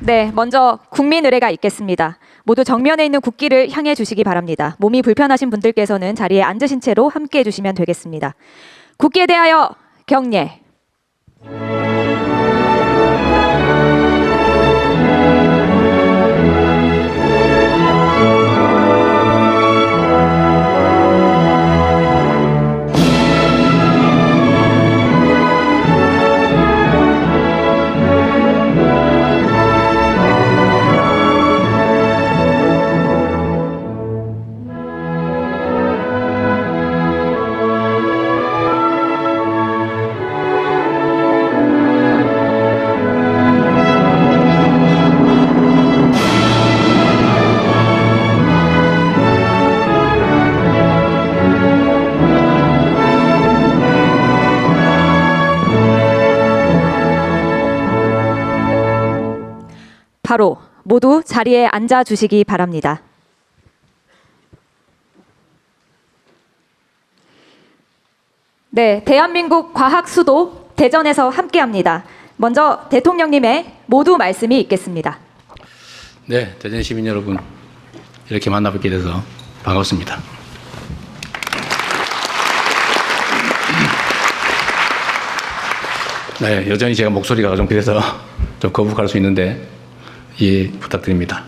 네, 먼저 국민의례가 있겠습니다. 모두 정면에 있는 국기를 향해 주시기 바랍니다. 몸이 불편하신 분들께서는 자리에 앉으신 채로 함께 해주시면 되겠습니다. 국기에 대하여 경례. 바로 모두 자리에 앉아 주시기 바랍니다. 네, 대한민국 과학 수도 대전에서 함께합니다. 먼저 대통령님의 모두 말씀이 있겠습니다. 네, 대전 시민 여러분 이렇게 만나뵙게 돼서 반갑습니다. 네, 여전히 제가 목소리가 좀 그래서 좀 거북할 수 있는데 이해 부탁드립니다.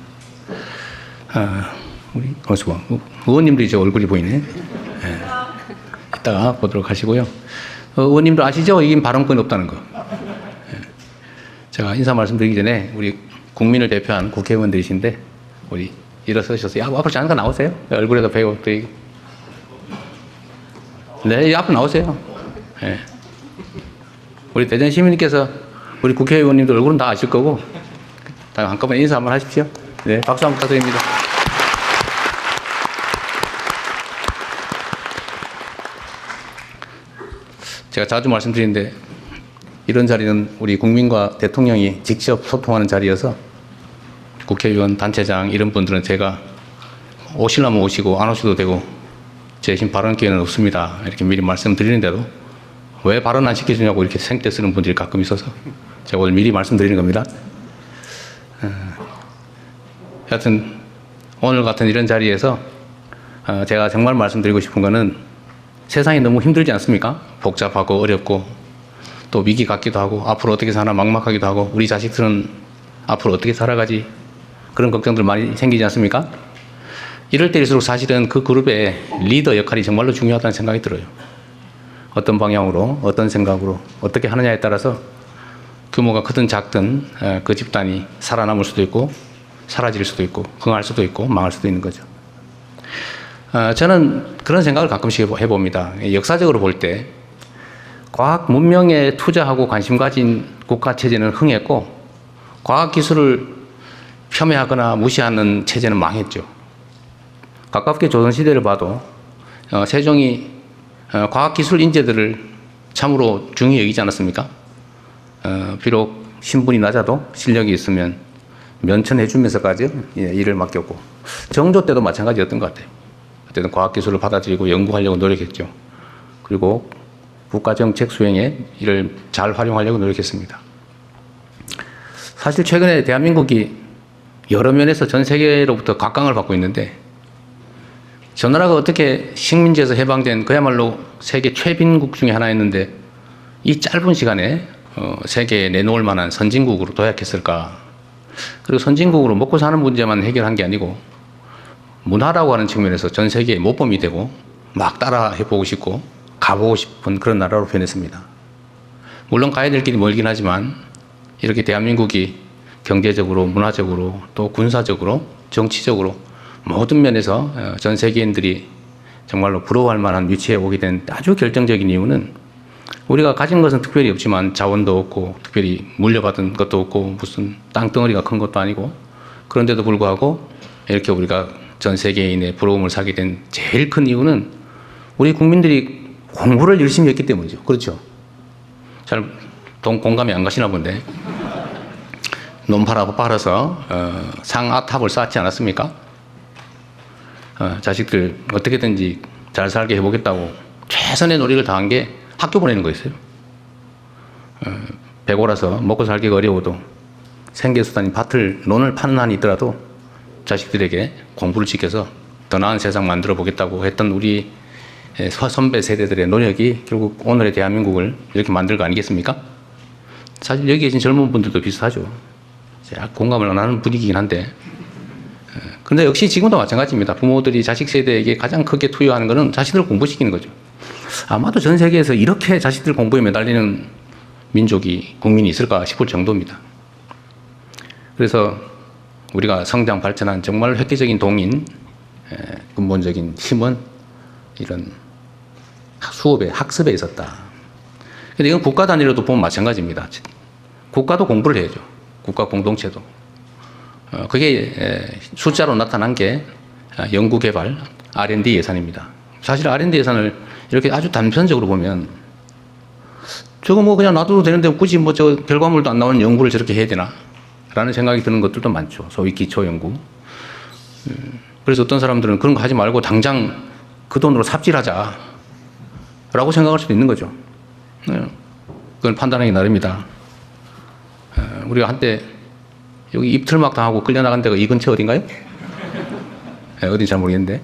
우리 의원님들이 제 얼굴이 보이네. 네, 이따가 보도록 하시고요. 의원님도 아시죠? 이긴 발언권이 없다는 거. 네, 제가 인사 말씀드리기 전에 우리 국민을 대표한 국회의원들이신데 우리 일어서셔서 앞으로 잠깐 나오세요. 얼굴에도 배고 드리고. 네, 앞으로 나오세요. 네. 우리 대전 시민님께서 우리 국회의원님들 얼굴은 다 아실 거고 한꺼번에 인사 한번 하십시오. 네, 박수 한번 부탁드립니다. 제가 자주 말씀드리는데 이런 자리는 우리 국민과 대통령이 직접 소통하는 자리여서 국회의원, 단체장 이런 분들은 제가 오시려면 오시고 안 오셔도 되고 제 대신 발언 기회는 없습니다. 이렇게 미리 말씀드리는데도 왜 발언 안 시켜주냐고 이렇게 생떼 쓰는 분들이 가끔 있어서 제가 오늘 미리 말씀드리는 겁니다. 하여튼 오늘 같은 이런 자리에서 제가 정말 말씀드리고 싶은 거는 세상이 너무 힘들지 않습니까? 복잡하고 어렵고 또 위기 같기도 하고 앞으로 어떻게 사나 막막하기도 하고 우리 자식들은 앞으로 어떻게 살아가지 그런 걱정들 많이 생기지 않습니까? 이럴 때일수록 사실은 그 그룹의 리더 역할이 정말로 중요하다는 생각이 들어요. 어떤 방향으로 어떤 생각으로 어떻게 하느냐에 따라서 규모가 크든 작든 그 집단이 살아남을 수도 있고 사라질 수도 있고 흥할 수도 있고 망할 수도 있는 거죠. 저는 그런 생각을 가끔씩 해봅니다. 역사적으로 볼 때 과학 문명에 투자하고 관심 가진 국가 체제는 흥했고 과학 기술을 폄훼하거나 무시하는 체제는 망했죠. 가깝게 조선시대를 봐도 세종이 과학 기술 인재들을 참으로 중히 여기지 않았습니까? 비록 신분이 낮아도 실력이 있으면 면천해주면서까지 일을 맡겼고 정조 때도 마찬가지였던 것 같아요. 그때는 과학기술을 받아들이고 연구하려고 노력했죠. 그리고 국가정책 수행에 이를 잘 활용하려고 노력했습니다. 사실 최근에 대한민국이 여러 면에서 전 세계로부터 각광을 받고 있는데 저 나라가 어떻게 식민지에서 해방된 그야말로 세계 최빈국 중에 하나였는데 이 짧은 시간에 세계에 내놓을 만한 선진국으로 도약했을까? 그리고 선진국으로 먹고 사는 문제만 해결한 게 아니고 문화라고 하는 측면에서 전 세계의 모범이 되고 막 따라 해보고 싶고 가보고 싶은 그런 나라로 변했습니다. 물론 가야 될 길이 멀긴 하지만 이렇게 대한민국이 경제적으로 문화적으로 또 군사적으로 정치적으로 모든 면에서 전 세계인들이 정말로 부러워할 만한 위치에 오게 된 아주 결정적인 이유는 우리가 가진 것은 특별히 없지만 자원도 없고 특별히 물려받은 것도 없고 무슨 땅덩어리가 큰 것도 아니고 그런데도 불구하고 이렇게 우리가 전 세계인의 부러움을 사게 된 제일 큰 이유는 우리 국민들이 공부를 열심히 했기 때문이죠. 그렇죠? 잘 공감이 안 가시나 본데 논파라고 빨아서 상아탑을 쌓지 않았습니까? 자식들 어떻게든지 잘 살게 해보겠다고 최선의 노력을 다한 게 학교 보내는 거였어요. 배고라서 먹고 살기가 어려워도 생계수단인 밭을, 논을 파는 한이 있더라도 자식들에게 공부를 시켜서 더 나은 세상 만들어 보겠다고 했던 우리 선배 세대들의 노력이 결국 오늘의 대한민국을 이렇게 만들 거 아니겠습니까? 사실 여기 계신 젊은 분들도 비슷하죠. 공감을 안 하는 분위기긴 한데. 근데 역시 지금도 마찬가지입니다. 부모들이 자식 세대에게 가장 크게 투여하는 것은 자식들을 공부시키는 거죠. 아마도 전 세계에서 이렇게 자식들 공부에 매달리는 민족이, 국민이 있을까 싶을 정도입니다. 그래서 우리가 성장, 발전한 정말 획기적인 동인, 근본적인 힘은 이런 수업에, 학습에 있었다. 근데 이건 국가 단위로도 보면 마찬가지입니다. 국가도 공부를 해야죠. 국가 공동체도. 그게 숫자로 나타난 게 연구개발, R&D 예산입니다. 사실 R&D 예산을 이렇게 아주 단편적으로 보면 저거 뭐 그냥 놔둬도 되는데 굳이 뭐 저 결과물도 안 나오는 연구를 저렇게 해야 되나? 라는 생각이 드는 것들도 많죠. 소위 기초연구. 그래서 어떤 사람들은 그런 거 하지 말고 당장 그 돈으로 삽질하자. 라고 생각할 수도 있는 거죠. 그건 판단하기 나름이다. 우리가 한때 여기 입틀막 당하고 끌려나간 데가 이 근처 어딘가요? 어딘지 잘 모르겠는데.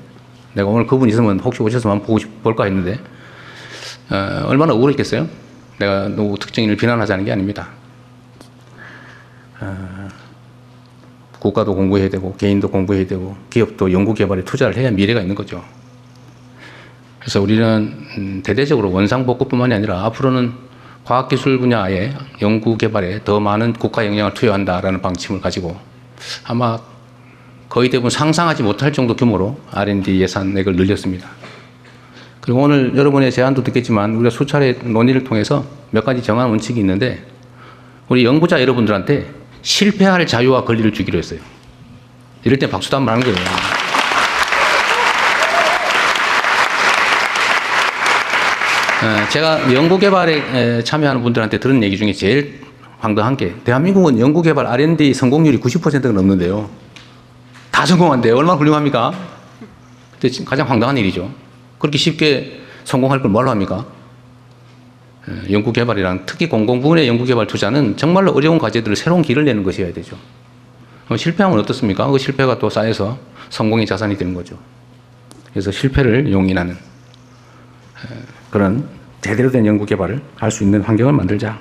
내가 오늘 그분 있으면 혹시 오셨으면 한번 볼까 했는데. 얼마나 억울했겠어요? 내가 누구 특정인을 비난하자는 게 아닙니다. 국가도 공부해야 되고 개인도 공부해야 되고 기업도 연구개발에 투자를 해야 미래가 있는 거죠. 그래서 우리는 대대적으로 원상복구뿐만이 아니라 앞으로는 과학기술 분야의 연구개발에 더 많은 국가 역량을 투여한다라는 방침을 가지고 아마 거의 대부분 상상하지 못할 정도 규모로 R&D 예산액을 늘렸습니다. 그리고 오늘 여러분의 제안도 듣겠지만 우리가 수차례 논의를 통해서 몇 가지 정한 원칙이 있는데 우리 연구자 여러분들한테 실패할 자유와 권리를 주기로 했어요. 이럴 때 박수도 한번 하는 거예요. 제가 연구개발에 참여하는 분들한테 들은 얘기 중에 제일 황당한 게 대한민국은 연구개발 R&D 성공률이 90%가 넘는데요. 다 성공한대요. 얼마나 훌륭합니까? 근데 지금 가장 황당한 일이죠. 그렇게 쉽게 성공할 걸 뭘로 합니까? 연구개발이랑 특히 공공부문의 연구개발 투자는 정말로 어려운 과제들을 새로운 길을 내는 것이어야 되죠. 실패하면 어떻습니까? 그 실패가 또 쌓여서 성공의 자산이 되는 거죠. 그래서 실패를 용인하는 그런 제대로 된 연구개발을 할 수 있는 환경을 만들자.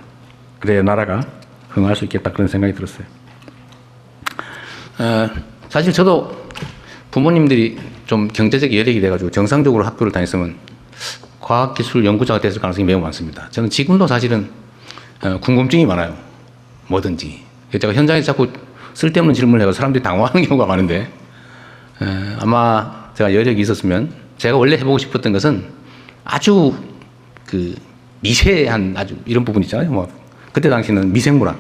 그래야 나라가 흥할 수 있겠다 그런 생각이 들었어요. 사실 저도 부모님들이 좀 경제적 여력이 돼가지고 정상적으로 학교를 다녔으면 과학기술 연구자가 됐을 가능성이 매우 많습니다. 저는 지금도 사실은 궁금증이 많아요. 뭐든지. 제가 현장에서 자꾸 쓸데없는 질문을 해서 사람들이 당황하는 경우가 많은데 아마 제가 여력이 있었으면 제가 원래 해보고 싶었던 것은 아주 그 미세한 아주 이런 부분 있잖아요. 뭐 그때 당시는 미생물학,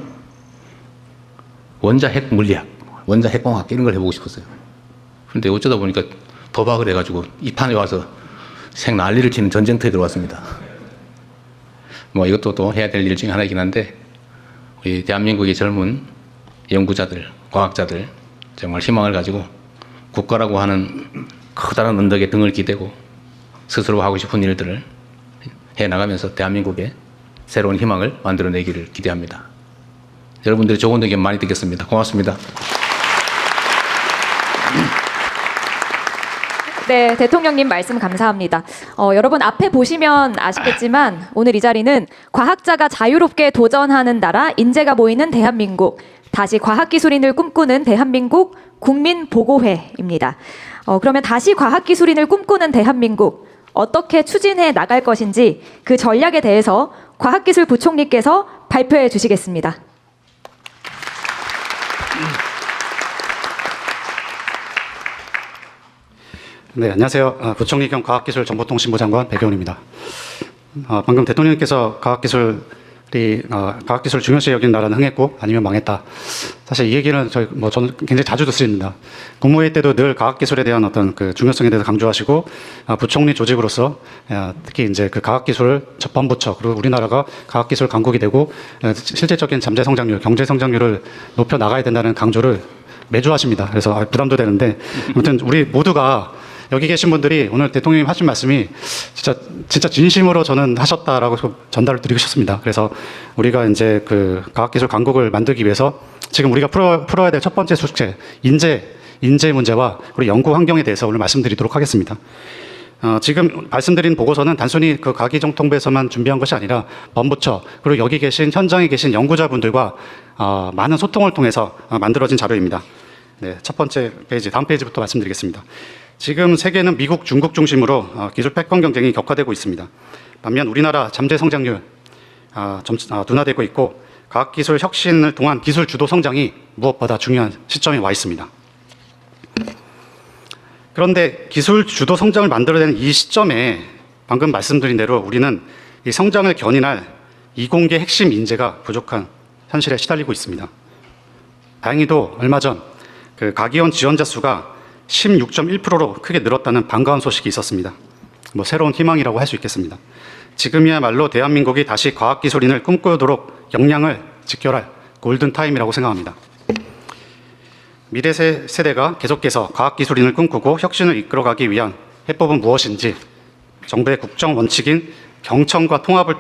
원자 핵 물리학, 원자 핵공학 이런 걸 해보고 싶었어요. 그런데 어쩌다 보니까 도박을 해가지고 이 판에 와서 생 난리를 치는 전쟁터에 들어왔습니다. 뭐 이것도 또 해야 될 일 중에 하나이긴 한데 우리 대한민국의 젊은 연구자들, 과학자들 정말 희망을 가지고 국가라고 하는 커다란 언덕에 등을 기대고 스스로 하고 싶은 일들을 해나가면서 대한민국의 새로운 희망을 만들어내기를 기대합니다. 여러분들의 좋은 의견 많이 듣겠습니다. 고맙습니다. 네, 대통령님 말씀 감사합니다. 여러분 앞에 보시면 아시겠지만 오늘 이 자리는 과학자가 자유롭게 도전하는 나라, 인재가 모이는 대한민국, 다시 과학기술인을 꿈꾸는 대한민국 국민보고회입니다. 그러면 다시 과학기술인을 꿈꾸는 대한민국 어떻게 추진해 나갈 것인지 그 전략에 대해서 과학기술부총리께서 발표해 주시겠습니다. 네, 안녕하세요. 부총리 겸 과학기술정보통신부 장관 백여훈입니다. 방금 대통령께서 과학기술 중요시 여기는 나라는 흥했고 아니면 망했다. 사실 이 얘기는 저는 굉장히 자주 듣습니다. 국무회의 때도 늘 과학기술에 대한 어떤 그 중요성에 대해서 강조하시고 부총리 조직으로서 특히 이제 그 과학기술 접반부처 그리고 우리나라가 과학기술 강국이 되고 실질적인 잠재 성장률, 경제 성장률을 높여 나가야 된다는 강조를 매주 하십니다. 그래서 부담도 되는데 아무튼 우리 모두가 여기 계신 분들이 오늘 대통령님 하신 말씀이 진짜 진심으로 저는 하셨다라고 전달을 드리고 싶습니다. 그래서 우리가 이제 그 과학기술 강국을 만들기 위해서 지금 우리가 풀어야 될 첫 번째 숙제, 인재 문제와 우리 연구 환경에 대해서 오늘 말씀드리도록 하겠습니다. 지금 말씀드린 보고서는 단순히 그 가기정통부에서만 준비한 것이 아니라 범부처 그리고 여기 계신 현장에 계신 연구자분들과 많은 소통을 통해서 만들어진 자료입니다. 네, 첫 번째 페이지, 다음 페이지부터 말씀드리겠습니다. 지금 세계는 미국, 중국 중심으로 기술 패권 경쟁이 격화되고 있습니다. 반면 우리나라 잠재 성장률 둔화되고 있고 과학기술 혁신을 통한 기술 주도 성장이 무엇보다 중요한 시점에 와 있습니다. 그런데 기술 주도 성장을 만들어내는 이 시점에 방금 말씀드린 대로 우리는 이 성장을 견인할 이공계 핵심 인재가 부족한 현실에 시달리고 있습니다. 다행히도 얼마 전 그 가기원 지원자 수가 16.1%로 크게 늘었다는 반가운 소식이 있었습니다. 뭐 새로운 희망이라고 할 수 있겠습니다. 지금이야말로 대한민국이 다시 과학기술인을 꿈꾸도록 역량을 직결할 골든타임이라고 생각합니다. 미래 세대가 계속해서 과학기술인을 꿈꾸고 혁신을 이끌어가기 위한 해법은 무엇인지 정부의 국정 원칙인 경청과 통합에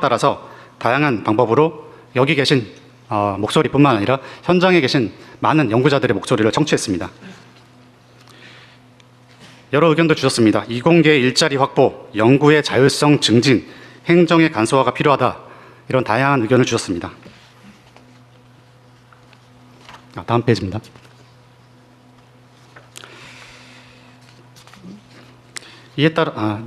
따라서 다양한 방법으로 여기 계신 목소리뿐만 아니라 현장에 계신 많은 연구자들의 목소리를 청취했습니다. 여러 의견도 주셨습니다. 이공계의 일자리 확보, 연구의 자율성 증진, 행정의 간소화가 필요하다. 이런 다양한 의견을 주셨습니다. 다음 페이지입니다. 이에 따라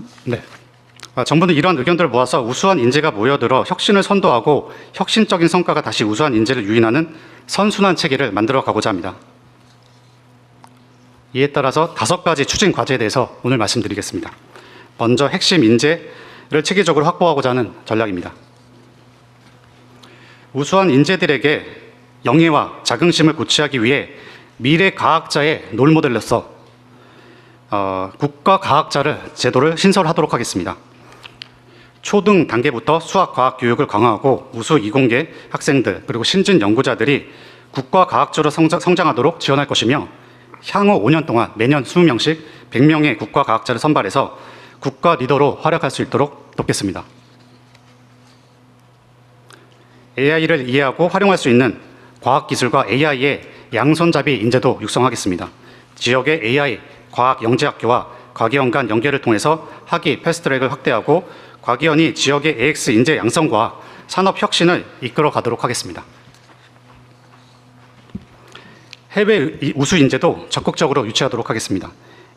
정부는 이러한 의견들을 모아서 우수한 인재가 모여들어 혁신을 선도하고 혁신적인 성과가 다시 우수한 인재를 유인하는 선순환 체계를 만들어 가고자 합니다. 이에 따라서 5가지 추진 과제에 대해서 오늘 말씀드리겠습니다. 먼저 핵심 인재를 체계적으로 확보하고자 하는 전략입니다. 우수한 인재들에게 영예와 자긍심을 고취하기 위해 미래 과학자의 롤모델로서 국가과학자를 제도를 신설하도록 하겠습니다. 초등 단계부터 수학, 과학 교육을 강화하고 우수 이공계 학생들 그리고 신진 연구자들이 국가과학자로 성장하도록 지원할 것이며 향후 5년 동안 매년 20명씩 100명의 국가과학자를 선발해서 국가 리더로 활약할 수 있도록 돕겠습니다. AI를 이해하고 활용할 수 있는 과학기술과 AI의 양손잡이 인재도 육성하겠습니다. 지역의 AI 과학영재학교와 과기원 간 연계를 통해서 학위 패스트트랙을 확대하고 과기원이 지역의 AX 인재 양성과 산업 혁신을 이끌어 가도록 하겠습니다. 해외 우수 인재도 적극적으로 유치하도록 하겠습니다.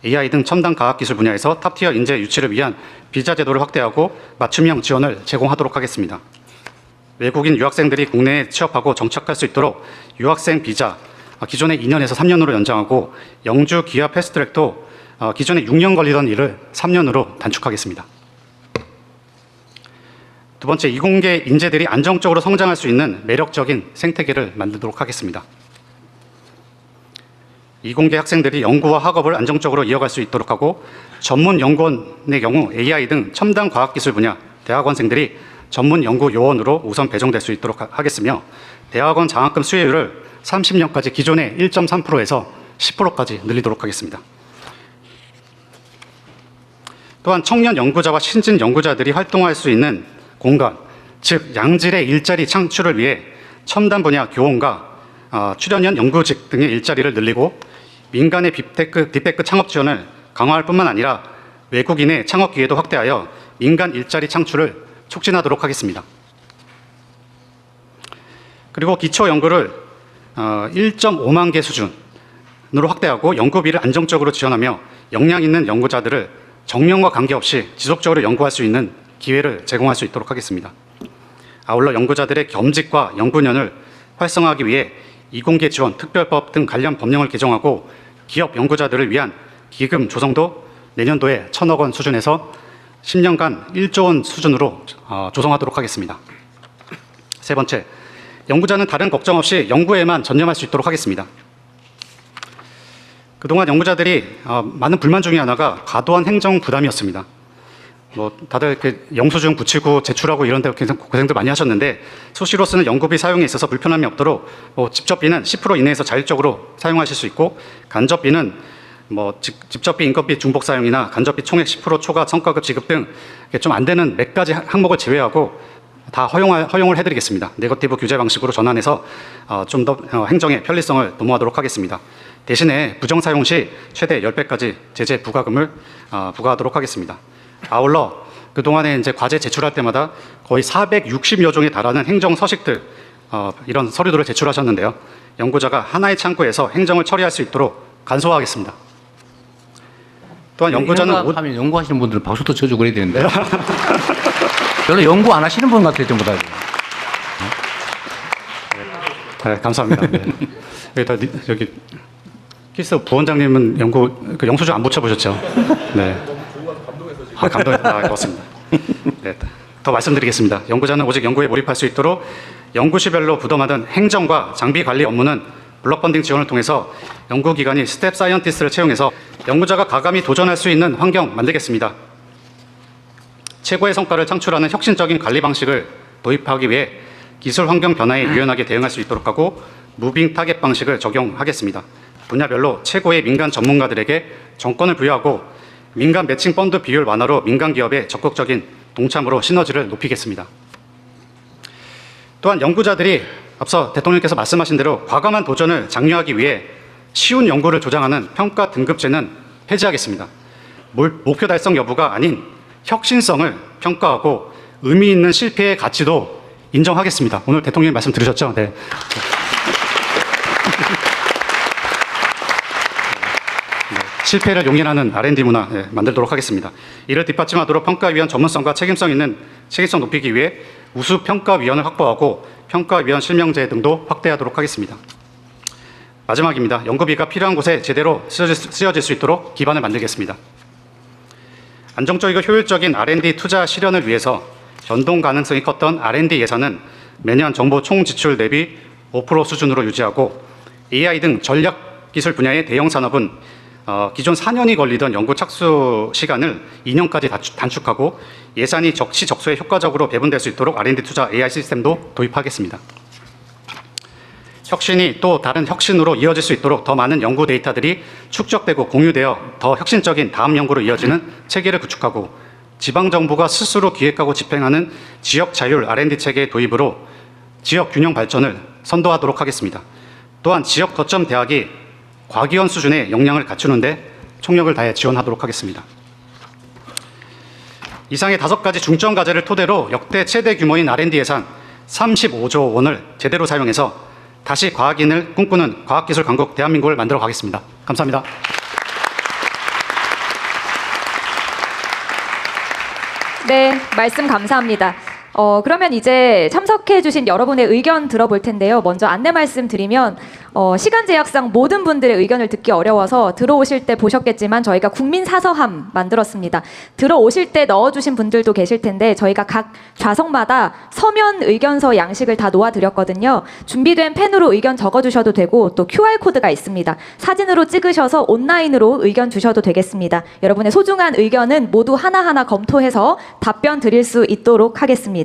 AI 등 첨단 과학기술 분야에서 탑티어 인재 유치를 위한 비자 제도를 확대하고 맞춤형 지원을 제공하도록 하겠습니다. 외국인 유학생들이 국내에 취업하고 정착할 수 있도록 유학생 비자 기존의 2년에서 3년으로 연장하고 영주 기아 패스트트랙도 기존에 6년 걸리던 일을 3년으로 단축하겠습니다. 두 번째, 이공계 인재들이 안정적으로 성장할 수 있는 매력적인 생태계를 만들도록 하겠습니다. 이공계 학생들이 연구와 학업을 안정적으로 이어갈 수 있도록 하고 전문 연구원의 경우 AI 등 첨단 과학기술 분야 대학원생들이 전문 연구 요원으로 우선 배정될 수 있도록 하겠으며 대학원 장학금 수혜율을 30년까지 기존의 1.3%에서 10%까지 늘리도록 하겠습니다. 또한 청년 연구자와 신진 연구자들이 활동할 수 있는 공간, 즉 양질의 일자리 창출을 위해 첨단 분야 교원과 출연연 연구직 등의 일자리를 늘리고 민간의 딥테크 창업 지원을 강화할 뿐만 아니라 외국인의 창업 기회도 확대하여 민간 일자리 창출을 촉진하도록 하겠습니다. 그리고 기초 연구를 1.5만 개 수준으로 확대하고 연구비를 안정적으로 지원하며 역량 있는 연구자들을 정년과 관계없이 지속적으로 연구할 수 있는 기회를 제공할 수 있도록 하겠습니다. 아울러 연구자들의 겸직과 연구년을 활성화하기 위해 이공계 지원, 특별법 등 관련 법령을 개정하고 기업 연구자들을 위한 기금 조성도 내년도에 1,000억 원 수준에서 10년간 1조 원 수준으로 조성하도록 하겠습니다. 세 번째, 연구자는 다른 걱정 없이 연구에만 전념할 수 있도록 하겠습니다. 그동안 연구자들이 많은 불만 중에 하나가 과도한 행정 부담이었습니다. 다들 이렇게 영수증 붙이고 제출하고 이런 데 고생들 많이 하셨는데 수시로 쓰는 연구비 사용에 있어서 불편함이 없도록 직접비는 10% 이내에서 자율적으로 사용하실 수 있고 간접비는 직접비, 인건비 중복 사용이나 간접비 총액 10% 초과 성과급 지급 등 좀 안 되는 몇 가지 항목을 제외하고 다 허용을 해드리겠습니다. 네거티브 규제 방식으로 전환해서 좀 더 행정의 편리성을 도모하도록 하겠습니다. 대신에 부정 사용 시 최대 10배까지 제재 부과금을 부과하도록 하겠습니다. 아울러 그동안에 이제 과제 제출할 때마다 거의 460여 종에 달하는 행정 서식들, 이런 서류들을 제출하셨는데요. 연구자가 하나의 창구에서 행정을 처리할 수 있도록 간소화하겠습니다. 또한 연구자는 하면 연구하시는 분들은 박수도 쳐주고 그래야 되는데 별로 연구 안 하시는 분 같아요, 전부 다. 네, 감사합니다. 네. 여기 키스 부원장님은 영수증 안 붙여보셨죠? 네. 고맙습니다. 네, 더 말씀드리겠습니다. 연구자는 오직 연구에 몰입할 수 있도록 연구시별로 부담하던 행정과 장비 관리 업무는 블록 펀딩 지원을 통해서 연구기관이 스텝 사이언티스트를 채용해서 연구자가 가감히 도전할 수 있는 환경 만들겠습니다. 최고의 성과를 창출하는 혁신적인 관리 방식을 도입하기 위해 기술 환경 변화에 유연하게 대응할 수 있도록 하고 무빙 타겟 방식을 적용하겠습니다. 분야별로 최고의 민간 전문가들에게 정권을 부여하고 민간 매칭 펀드 비율 완화로 민간 기업의 적극적인 동참으로 시너지를 높이겠습니다. 또한 연구자들이 앞서 대통령께서 말씀하신 대로 과감한 도전을 장려하기 위해 쉬운 연구를 조장하는 평가 등급제는 폐지하겠습니다. 목표 달성 여부가 아닌 혁신성을 평가하고 의미 있는 실패의 가치도 인정하겠습니다. 오늘 대통령님 말씀 들으셨죠? 네. 실패를 용인하는 R&D 문화 만들도록 하겠습니다. 이를 뒷받침하도록 평가위원 전문성과 책임성 높이기 위해 우수 평가위원을 확보하고 평가위원 실명제 등도 확대하도록 하겠습니다. 마지막입니다. 연구비가 필요한 곳에 제대로 쓰여질 수 있도록 기반을 만들겠습니다. 안정적이고 효율적인 R&D 투자 실현을 위해서 변동 가능성이 컸던 R&D 예산은 매년 정부 총 지출 대비 5% 수준으로 유지하고 AI 등 전략 기술 분야의 대형 산업은 기존 4년이 걸리던 연구 착수 시간을 2년까지 단축하고 예산이 적시적소에 효과적으로 배분될 수 있도록 R&D 투자 AI 시스템도 도입하겠습니다. 혁신이 또 다른 혁신으로 이어질 수 있도록 더 많은 연구 데이터들이 축적되고 공유되어 더 혁신적인 다음 연구로 이어지는 체계를 구축하고 지방정부가 스스로 기획하고 집행하는 지역 자율 R&D 체계의 도입으로 지역 균형 발전을 선도하도록 하겠습니다. 또한 지역 거점 대학이 과기원 수준의 역량을 갖추는데 총력을 다해 지원하도록 하겠습니다. 이상의 5가지 중점 과제를 토대로 역대 최대 규모인 R&D 예산 35조 원을 제대로 사용해서 다시 과학인을 꿈꾸는 과학기술 강국 대한민국을 만들어 가겠습니다. 감사합니다. 네, 말씀 감사합니다. 그러면 이제 참석해주신 여러분의 의견 들어볼 텐데요. 먼저 안내 말씀드리면 시간 제약상 모든 분들의 의견을 듣기 어려워서 들어오실 때 보셨겠지만 저희가 국민 사서함 만들었습니다. 들어오실 때 넣어주신 분들도 계실 텐데 저희가 각 좌석마다 서면 의견서 양식을 다 놓아드렸거든요. 준비된 펜으로 의견 적어주셔도 되고 또 QR코드가 있습니다. 사진으로 찍으셔서 온라인으로 의견 주셔도 되겠습니다. 여러분의 소중한 의견은 모두 하나하나 검토해서 답변 드릴 수 있도록 하겠습니다.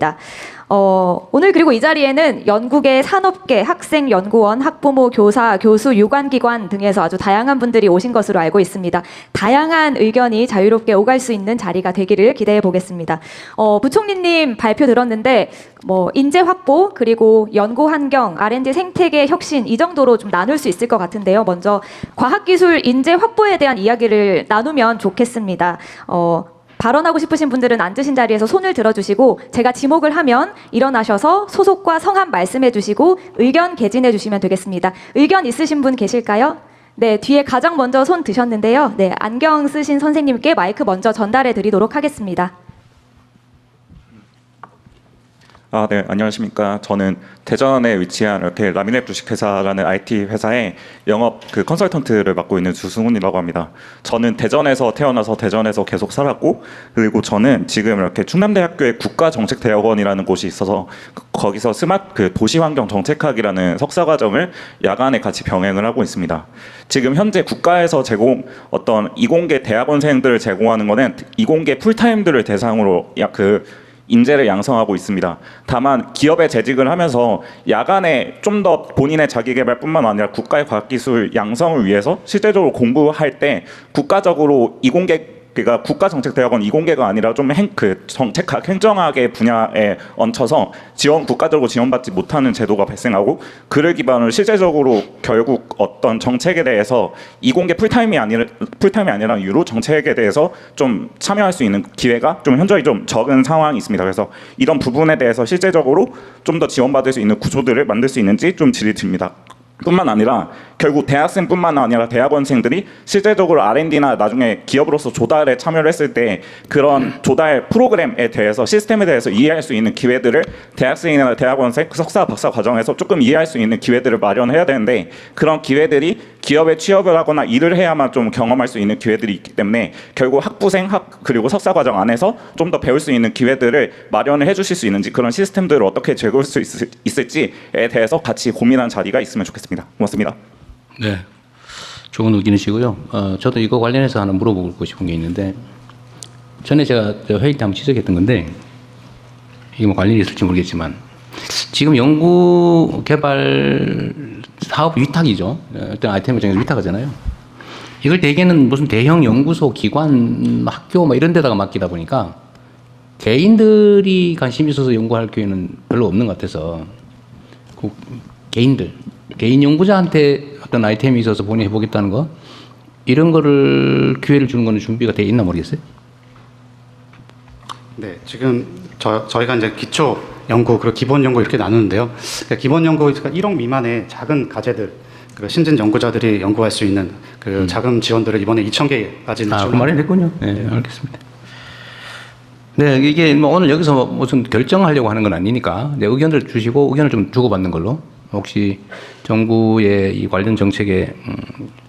오늘 그리고 이 자리에는 연구계, 산업계, 학생, 연구원, 학부모, 교사, 교수, 유관기관 등에서 아주 다양한 분들이 오신 것으로 알고 있습니다. 다양한 의견이 자유롭게 오갈 수 있는 자리가 되기를 기대해 보겠습니다. 부총리님 발표 들었는데 인재 확보 그리고 연구 환경, R&D 생태계 혁신 이 정도로 좀 나눌 수 있을 것 같은데요. 먼저 과학기술 인재 확보에 대한 이야기를 나누면 좋겠습니다. 발언하고 싶으신 분들은 앉으신 자리에서 손을 들어주시고 제가 지목을 하면 일어나셔서 소속과 성함 말씀해 주시고 의견 개진해 주시면 되겠습니다. 의견 있으신 분 계실까요? 네, 뒤에 가장 먼저 손 드셨는데요. 네, 안경 쓰신 선생님께 마이크 먼저 전달해 드리도록 하겠습니다. 네, 안녕하십니까. 저는 대전에 위치한 이렇게 라미넷 주식회사라는 IT 회사의 영업 컨설턴트를 맡고 있는 주승훈이라고 합니다. 저는 대전에서 태어나서 대전에서 계속 살았고, 그리고 저는 지금 이렇게 충남대학교의 국가정책대학원이라는 곳이 있어서 거기서 스마트 도시환경정책학이라는 석사과정을 야간에 같이 병행을 하고 있습니다. 지금 현재 국가에서 어떤 이공계 대학원생들을 제공하는 거는 이공계 풀타임들을 대상으로 인재를 양성하고 있습니다. 다만 기업에 재직을 하면서 야간에 좀 더 본인의 자기개발뿐만 아니라 국가의 과학기술 양성을 위해서 실제적으로 공부할 때 국가적으로 이공계 그러니까 국가정책대학원 이공계가 아니라 좀 정책학 행정학의 분야에 얹혀서 국가적으로 지원받지 못하는 제도가 발생하고, 그를 기반으로 실제적으로 결국 어떤 정책에 대해서 이공계 풀타임이 아니라 이유로 정책에 대해서 좀 참여할 수 있는 기회가 좀 현저히 좀 적은 상황이 있습니다. 그래서 이런 부분에 대해서 실제적으로 좀 더 지원받을 수 있는 구조들을 만들 수 있는지 좀 질의 드립니다. 뿐만 아니라 결국 대학생뿐만 아니라 대학원생들이 실제적으로 R&D나 나중에 기업으로서 조달에 참여를 했을 때 그런 조달 프로그램에 대해서, 시스템에 대해서 이해할 수 있는 기회들을 대학생이나 대학원생, 석사, 박사 과정에서 조금 이해할 수 있는 기회들을 마련해야 되는데, 그런 기회들이 기업에 취업을 하거나 일을 해야만 좀 경험할 수 있는 기회들이 있기 때문에 결국 학부생, 그리고 석사 과정 안에서 좀 더 배울 수 있는 기회들을 마련을 해주실 수 있는지, 그런 시스템들을 어떻게 제공할 수 있을지에 대해서 같이 고민하는 자리가 있으면 좋겠습니다. 고맙습니다. 네, 좋은 의견이시고요. 저도 이거 관련해서 하나 물어보고 싶은 게 있는데, 전에 제가 회의 때 한번 지적했던 건데, 이게 뭐 관련이 있을지 모르겠지만, 지금 연구 개발 사업 위탁이죠. 어떤 아이템을 정해서 위탁하잖아요. 이걸 대개는 무슨 대형 연구소, 기관, 학교 뭐 이런 데다가 맡기다 보니까 개인들이 관심 있어서 연구할 기회는 별로 없는 것 같아서, 그 개인 연구자한테 어떤 아이템이 있어서 본인이 해보겠다는 거, 이런 거를 기회를 주는 거는 준비가 돼 있나 모르겠어요. 네, 지금 저희가 이제 기초 연구 그리고 기본 연구 이렇게 나누는데요. 그러니까 기본 연구 1억 미만의 작은 과제들, 그 신진 연구자들이 연구할 수 있는 그 자금 지원들을 이번에 2,000개까지 그 말이 됐군요. 네, 알겠습니다. 네, 이게 뭐 오늘 여기서 무슨 결정하려고 하는 건 아니니까 의견을 주시고 의견을 좀 주고받는 걸로, 혹시 정부의 이 관련 정책에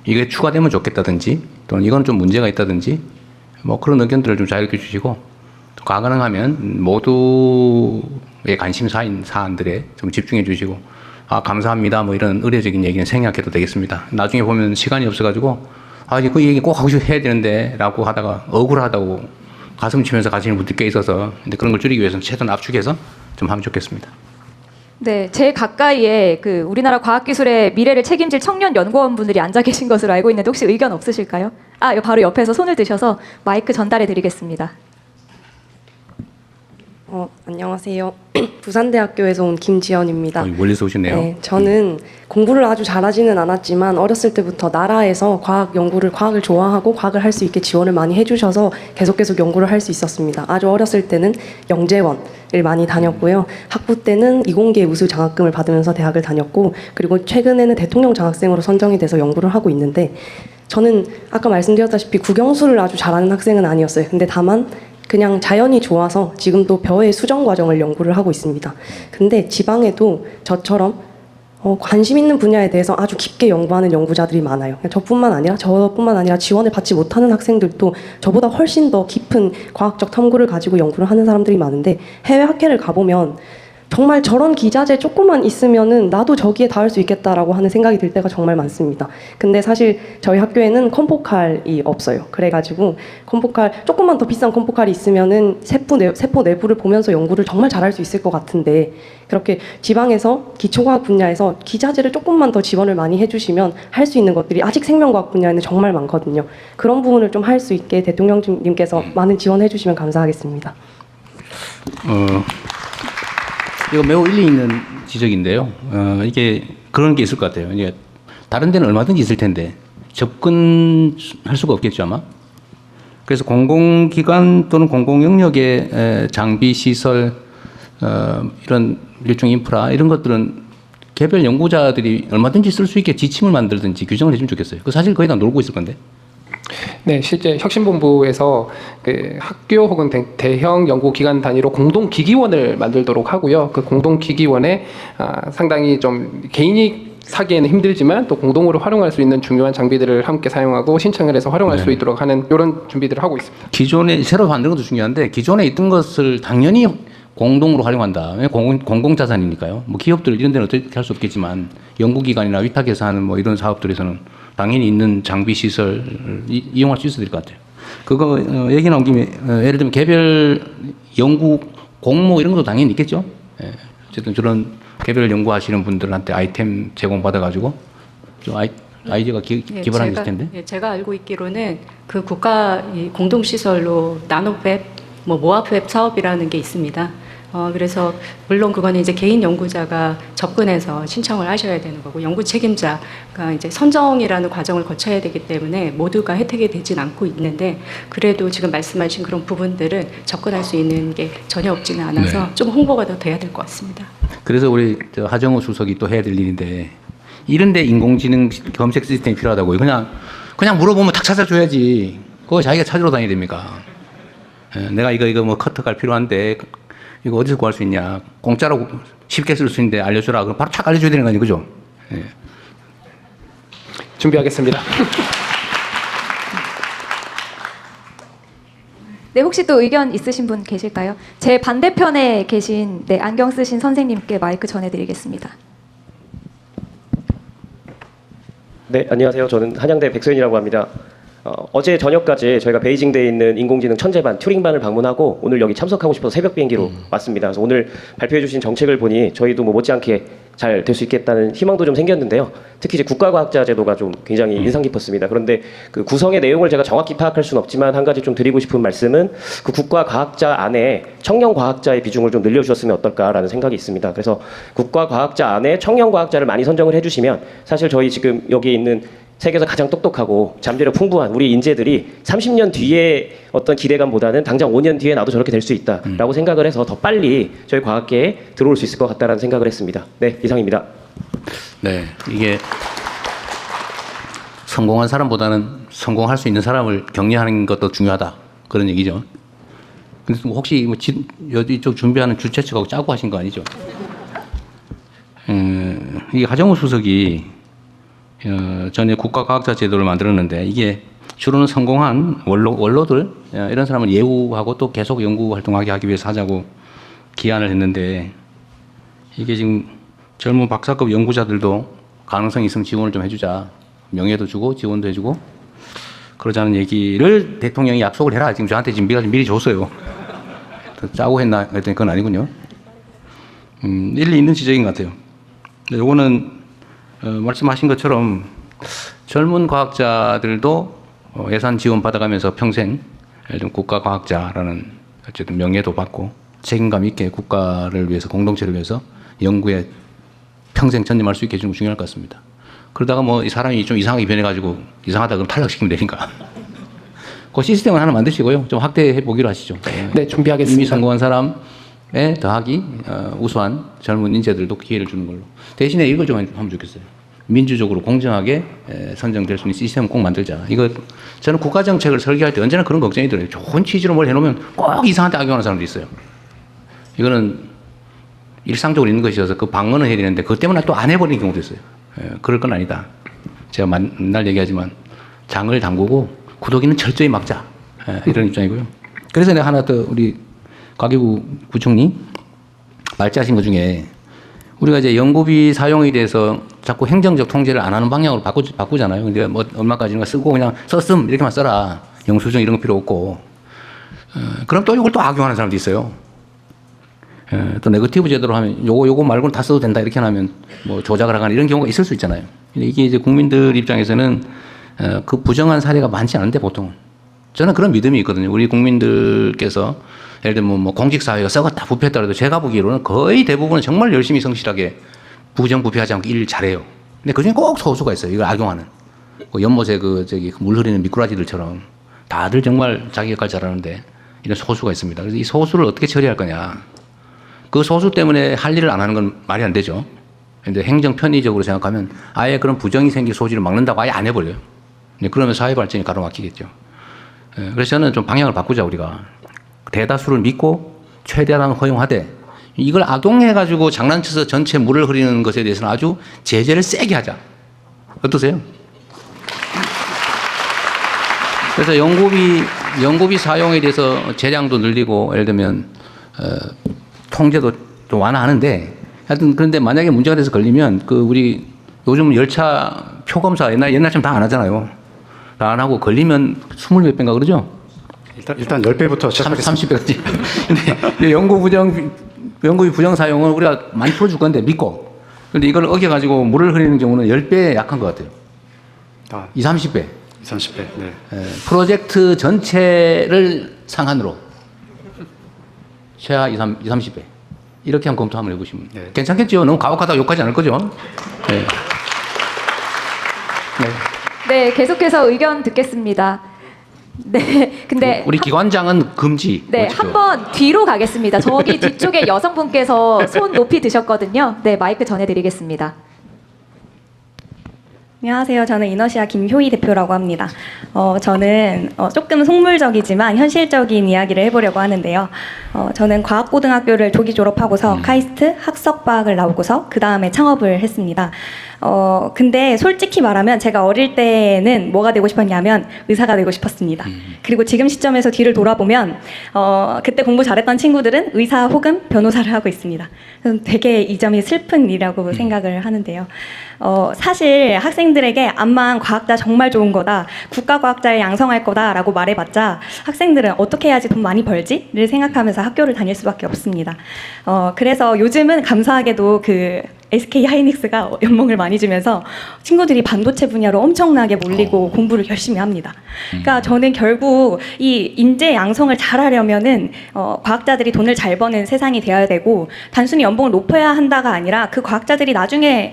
이게 추가되면 좋겠다든지, 또는 이건 좀 문제가 있다든지, 뭐 그런 의견들을 좀 자유롭게 주시고, 가능하면 모두의 관심사인 사안들에 좀 집중해 주시고, 감사합니다 뭐 이런 의례적인 얘기는 생략해도 되겠습니다. 나중에 보면 시간이 없어가지고 그 얘기 꼭 하고 해야 되는데 라고 하다가 억울하다고 가슴 치면서 가시는 분들 꽤 있어서, 근데 그런 걸 줄이기 위해서는 최대한 압축해서 좀 하면 좋겠습니다. 네, 제일 가까이에 그 우리나라 과학기술의 미래를 책임질 청년 연구원분들이 앉아 계신 것으로 알고 있는데, 혹시 의견 없으실까요? 바로 옆에서 손을 드셔서 마이크 전달해 드리겠습니다. 안녕하세요. 부산대학교에서 온 김지연입니다. 멀리서 오셨네요. 네, 저는 공부를 아주 잘하지는 않았지만 어렸을 때부터 나라에서 과학을 좋아하고 과학을 할 수 있게 지원을 많이 해주셔서 계속 연구를 할 수 있었습니다. 아주 어렸을 때는 영재원을 많이 다녔고요. 학부 때는 이공계 우수 장학금을 받으면서 대학을 다녔고, 그리고 최근에는 대통령 장학생으로 선정이 돼서 연구를 하고 있는데, 저는 아까 말씀드렸다시피 국영수를 아주 잘하는 학생은 아니었어요. 근데 다만 그냥 자연이 좋아서 지금 또 벼의 수정 과정을 연구를 하고 있습니다. 근데 지방에도 저처럼 관심 있는 분야에 대해서 아주 깊게 연구하는 연구자들이 많아요. 저뿐만 아니라 지원을 받지 못하는 학생들도 저보다 훨씬 더 깊은 과학적 탐구를 가지고 연구를 하는 사람들이 많은데, 해외 학회를 가보면 정말 저런 기자재 조금만 있으면은 나도 저기에 닿을 수 있겠다라고 하는 생각이 들 때가 정말 많습니다. 근데 사실 저희 학교에는 컴포칼이 없어요. 그래가지고 조금만 더 비싼 컴포칼이 있으면은 세포 내부를 보면서 연구를 정말 잘할 수 있을 것 같은데, 그렇게 지방에서 기초과학 분야에서 기자재를 조금만 더 지원을 많이 해주시면 할 수 있는 것들이 아직 생명과학 분야에는 정말 많거든요. 그런 부분을 좀 할 수 있게 대통령님께서 많은 지원해 주시면 감사하겠습니다. 이거 매우 일리 있는 지적인데요. 이게 그런 게 있을 것 같아요. 이게 다른 데는 얼마든지 있을 텐데 접근할 수가 없겠죠, 아마. 그래서 공공기관 또는 공공영역의 장비, 시설, 이런 일종 인프라 이런 것들은 개별 연구자들이 얼마든지 쓸 수 있게 지침을 만들든지 규정을 해주면 좋겠어요. 그 사실 거의 다 놀고 있을 건데. 네, 실제 혁신본부에서 그 학교 혹은 대형 연구기관 단위로 공동기기원을 만들도록 하고요. 그 공동기기원에 상당히 좀 개인이 사기에는 힘들지만 또 공동으로 활용할 수 있는 중요한 장비들을 함께 사용하고 신청을 해서 활용할 수 있도록 하는 이런 준비들을 하고 있습니다. 기존에 새로 만드는 것도 중요한데, 기존에 있던 것을 당연히 공동으로 활용한다. 공공자산이니까요. 뭐 기업들 이런 데는 어떻게 할 수 없겠지만 연구기관이나 위탁해서 하는 뭐 이런 사업들에서는 당연히 있는 장비 시설 이용할 수 있어야 될 것 같아요. 그거 얘기 나온 김에 예를 들면 개별 연구 공모 이런 것도 당연히 있겠죠. 어쨌든 저런 개별 연구하시는 분들한테 아이템 제공받아가지고 좀 아이디어가 기발한 게 있을 텐데. 제가 알고 있기로는 그 국가 이 공동시설로 나노웹, 모아웹 사업이라는 게 있습니다. 그래서 물론 그거는 이제 개인 연구자가 접근해서 신청을 하셔야 되는 거고 연구 책임자가 이제 선정이라는 과정을 거쳐야 되기 때문에 모두가 혜택이 되진 않고 있는데 그래도 지금 말씀하신 그런 부분들은 접근할 수 있는 게 전혀 없지는 않아서 네. 좀 홍보가 더 돼야 될 것 같습니다. 그래서 우리 하정우 수석이 또 해야 될 일인데 이런데 인공지능 검색 시스템이 필요하다고요. 그냥 물어보면 탁 찾아줘야지. 그거 자기가 찾으러 다녀야 됩니까? 내가 이거 뭐 커터가 필요한데 이거 어디서 구할 수 있냐? 공짜로 쉽게 쓸 수 있는데 알려주라. 그럼 바로 탁 알려줘야 되는 거 아니에요, 그죠? 예. 준비하겠습니다. 네, 혹시 또 의견 있으신 분 계실까요? 제 반대편에 계신 안경 쓰신 선생님께 마이크 전해드리겠습니다. 네, 안녕하세요. 저는 한양대 백소연이라고 합니다. 어제 저녁까지 저희가 베이징대에 있는 인공지능 천재반 튜링반을 방문하고 오늘 여기 참석하고 싶어서 새벽 비행기로 왔습니다. 그래서 오늘 발표해 주신 정책을 보니 저희도 뭐 못지않게 잘 될 수 있겠다는 희망도 좀 생겼는데요. 특히 이제 국가과학자 제도가 좀 굉장히 인상 깊었습니다. 그런데 그 구성의 내용을 제가 정확히 파악할 수는 없지만 한 가지 좀 드리고 싶은 말씀은 그 국가과학자 안에 청년과학자의 비중을 좀 늘려주셨으면 어떨까라는 생각이 있습니다. 그래서 국가과학자 안에 청년과학자를 많이 선정을 해주시면 사실 저희 지금 여기 있는 세계에서 가장 똑똑하고 잠재력 풍부한 우리 인재들이 30년 뒤에 어떤 기대감보다는 당장 5년 뒤에 나도 저렇게 될 수 있다라고 생각을 해서 더 빨리 저희 과학계에 들어올 수 있을 것 같다라는 생각을 했습니다. 네, 이상입니다. 네, 이게 성공한 사람보다는 성공할 수 있는 사람을 격려하는 것도 중요하다. 그런 얘기죠. 근데 혹시 뭐 이쪽 준비하는 주최 측하고 짜고 하신 거 아니죠? 이 하정우 수석이 전에 국가과학자 제도를 만들었는데 이게 주로는 성공한 원로들 이런 사람을 예우하고 또 계속 연구 활동하게 하기 위해서 하자고 기한을 했는데 이게 지금 젊은 박사급 연구자들도 가능성이 있으면 지원을 좀 해주자. 명예도 주고 지원도 해주고 그러자는 얘기를 대통령이 약속을 해라. 지금 저한테 지금 미리 줬어요. 짜고 했나 했더니 그건 아니군요. 일리 있는 지적인 것 같아요. 요거는 말씀하신 것처럼 젊은 과학자들도 예산 지원 받아가면서 평생 예를 들면 국가과학자라는 어쨌든 명예도 받고 책임감 있게 국가를 위해서 공동체를 위해서 연구에 평생 전념할 수 있게 해주는 게 중요할 것 같습니다. 그러다가 뭐 이 사람이 좀 이상하게 변해가지고 이상하다 그럼 탈락시키면 되니까 그 시스템을 하나 만드시고요. 좀 확대해 보기로 하시죠. 네, 준비하겠습니다. 이미 성공한 사람에 더하기 우수한 젊은 인재들도 기회를 주는 걸로. 대신에 이걸 좀 하면 좋겠어요. 민주적으로 공정하게 선정될 수 있는 시스템을 꼭 만들자. 이거 저는 국가 정책을 설계할 때 언제나 그런 걱정이 들어요. 좋은 취지로 뭘 해놓으면 꼭 이상한 데 악용하는 사람도 있어요. 이거는 일상적으로 있는 것이어서 그 방어는 해야 되는데 그것 때문에 또 안 해버리는 경우도 있어요. 그럴 건 아니다. 제가 맨날 얘기하지만 장을 담그고 구더기는 철저히 막자. 이런 입장이고요. 그래서 내가 하나 더 우리 과기부 부총리 말씀하신 것 중에 우리가 이제 연구비 사용에 대해서 자꾸 행정적 통제를 안 하는 방향으로 바꾸잖아요. 근데 뭐 얼마까지는 쓰고 그냥 썼음 이렇게만 써라. 영수증 이런 거 필요 없고. 그럼 또 이걸 또 악용하는 사람도 있어요. 또 네거티브 제도로 하면 요거 말고는 다 써도 된다 이렇게 하면 뭐 조작을 하거나 이런 경우가 있을 수 있잖아요. 근데 이게 이제 국민들 입장에서는 그 부정한 사례가 많지 않은데 보통은 저는 그런 믿음이 있거든요. 우리 국민들께서 예를 들면 뭐 공직사회가 썩었다 부패했다 해도 제가 보기로는 거의 대부분은 정말 열심히 성실하게 부정부패하지 않고 일 잘해요. 근데 그중에 꼭 소수가 있어요. 이걸 악용하는. 그 연못에 물 흐리는 미꾸라지들처럼 다들 정말 자기 역할 잘하는데 이런 소수가 있습니다. 그래서 이 소수를 어떻게 처리할 거냐. 그 소수 때문에 할 일을 안 하는 건 말이 안 되죠. 근데 행정 편의적으로 생각하면 아예 그런 부정이 생길 소지를 막는다고 아예 안 해버려요. 그러면 사회 발전이 가로막히겠죠. 그래서 저는 좀 방향을 바꾸자 우리가. 대다수를 믿고 최대한 허용하되 이걸 악용해가지고 장난쳐서 전체 물을 흐리는 것에 대해서는 아주 제재를 세게 하자. 어떠세요? 그래서 연구비 사용에 대해서 재량도 늘리고 예를 들면 통제도 좀 완화하는데 하여튼 그런데 만약에 문제가 돼서 걸리면 그 우리 요즘 열차 표 검사 옛날처럼 다 안 하잖아요. 다 안 하고 걸리면 20몇 배인가 그러죠? 일단 10배부터 시작하겠습니다. 30배까지. 근데 연구비 부정 사용은 우리가 많이 풀어줄 건데 믿고. 근데 이걸 어겨가지고 물을 흐리는 경우는 10배 약한 것 같아요. 아, 20, 30배. 30배. 네. 프로젝트 전체를 상한으로 최하 20, 30배. 이렇게 한번 검토 한번 해보시면 네. 괜찮겠죠? 너무 가혹하다고 욕하지 않을 거죠? 네. 네, 계속해서 의견 듣겠습니다. 네, 근데 우리 기관장은 금지. 네, 그렇죠? 한번 뒤로 가겠습니다. 저기 뒤쪽에 여성분께서 손 높이 드셨거든요. 네, 마이크 전해드리겠습니다. 안녕하세요. 저는 이너시아 김효희 대표라고 합니다. 저는 조금 속물적이지만 현실적인 이야기를 해보려고 하는데요. 저는 과학고등학교를 조기 졸업하고서 카이스트 학석과학을 나오고서 그 다음에 창업을 했습니다. 근데 솔직히 말하면 제가 어릴 때는 뭐가 되고 싶었냐면 의사가 되고 싶었습니다. 그리고 지금 시점에서 뒤를 돌아보면 그때 공부 잘했던 친구들은 의사 혹은 변호사를 하고 있습니다. 되게 이 점이 슬픈 일이라고 생각을 하는데요. 사실 학생들에게 암만 과학자 정말 좋은 거다, 국가과학자를 양성할 거다라고 말해봤자 학생들은 어떻게 해야지 돈 많이 벌지를 생각하면서 학교를 다닐 수밖에 없습니다. 그래서 요즘은 감사하게도 그 SK 하이닉스가 연봉을 많이 주면서 친구들이 반도체 분야로 엄청나게 몰리고 공부를 열심히 합니다. 그러니까 저는 결국 이 인재 양성을 잘하려면은 과학자들이 돈을 잘 버는 세상이 되어야 되고 단순히 연봉을 높여야 한다가 아니라 그 과학자들이 나중에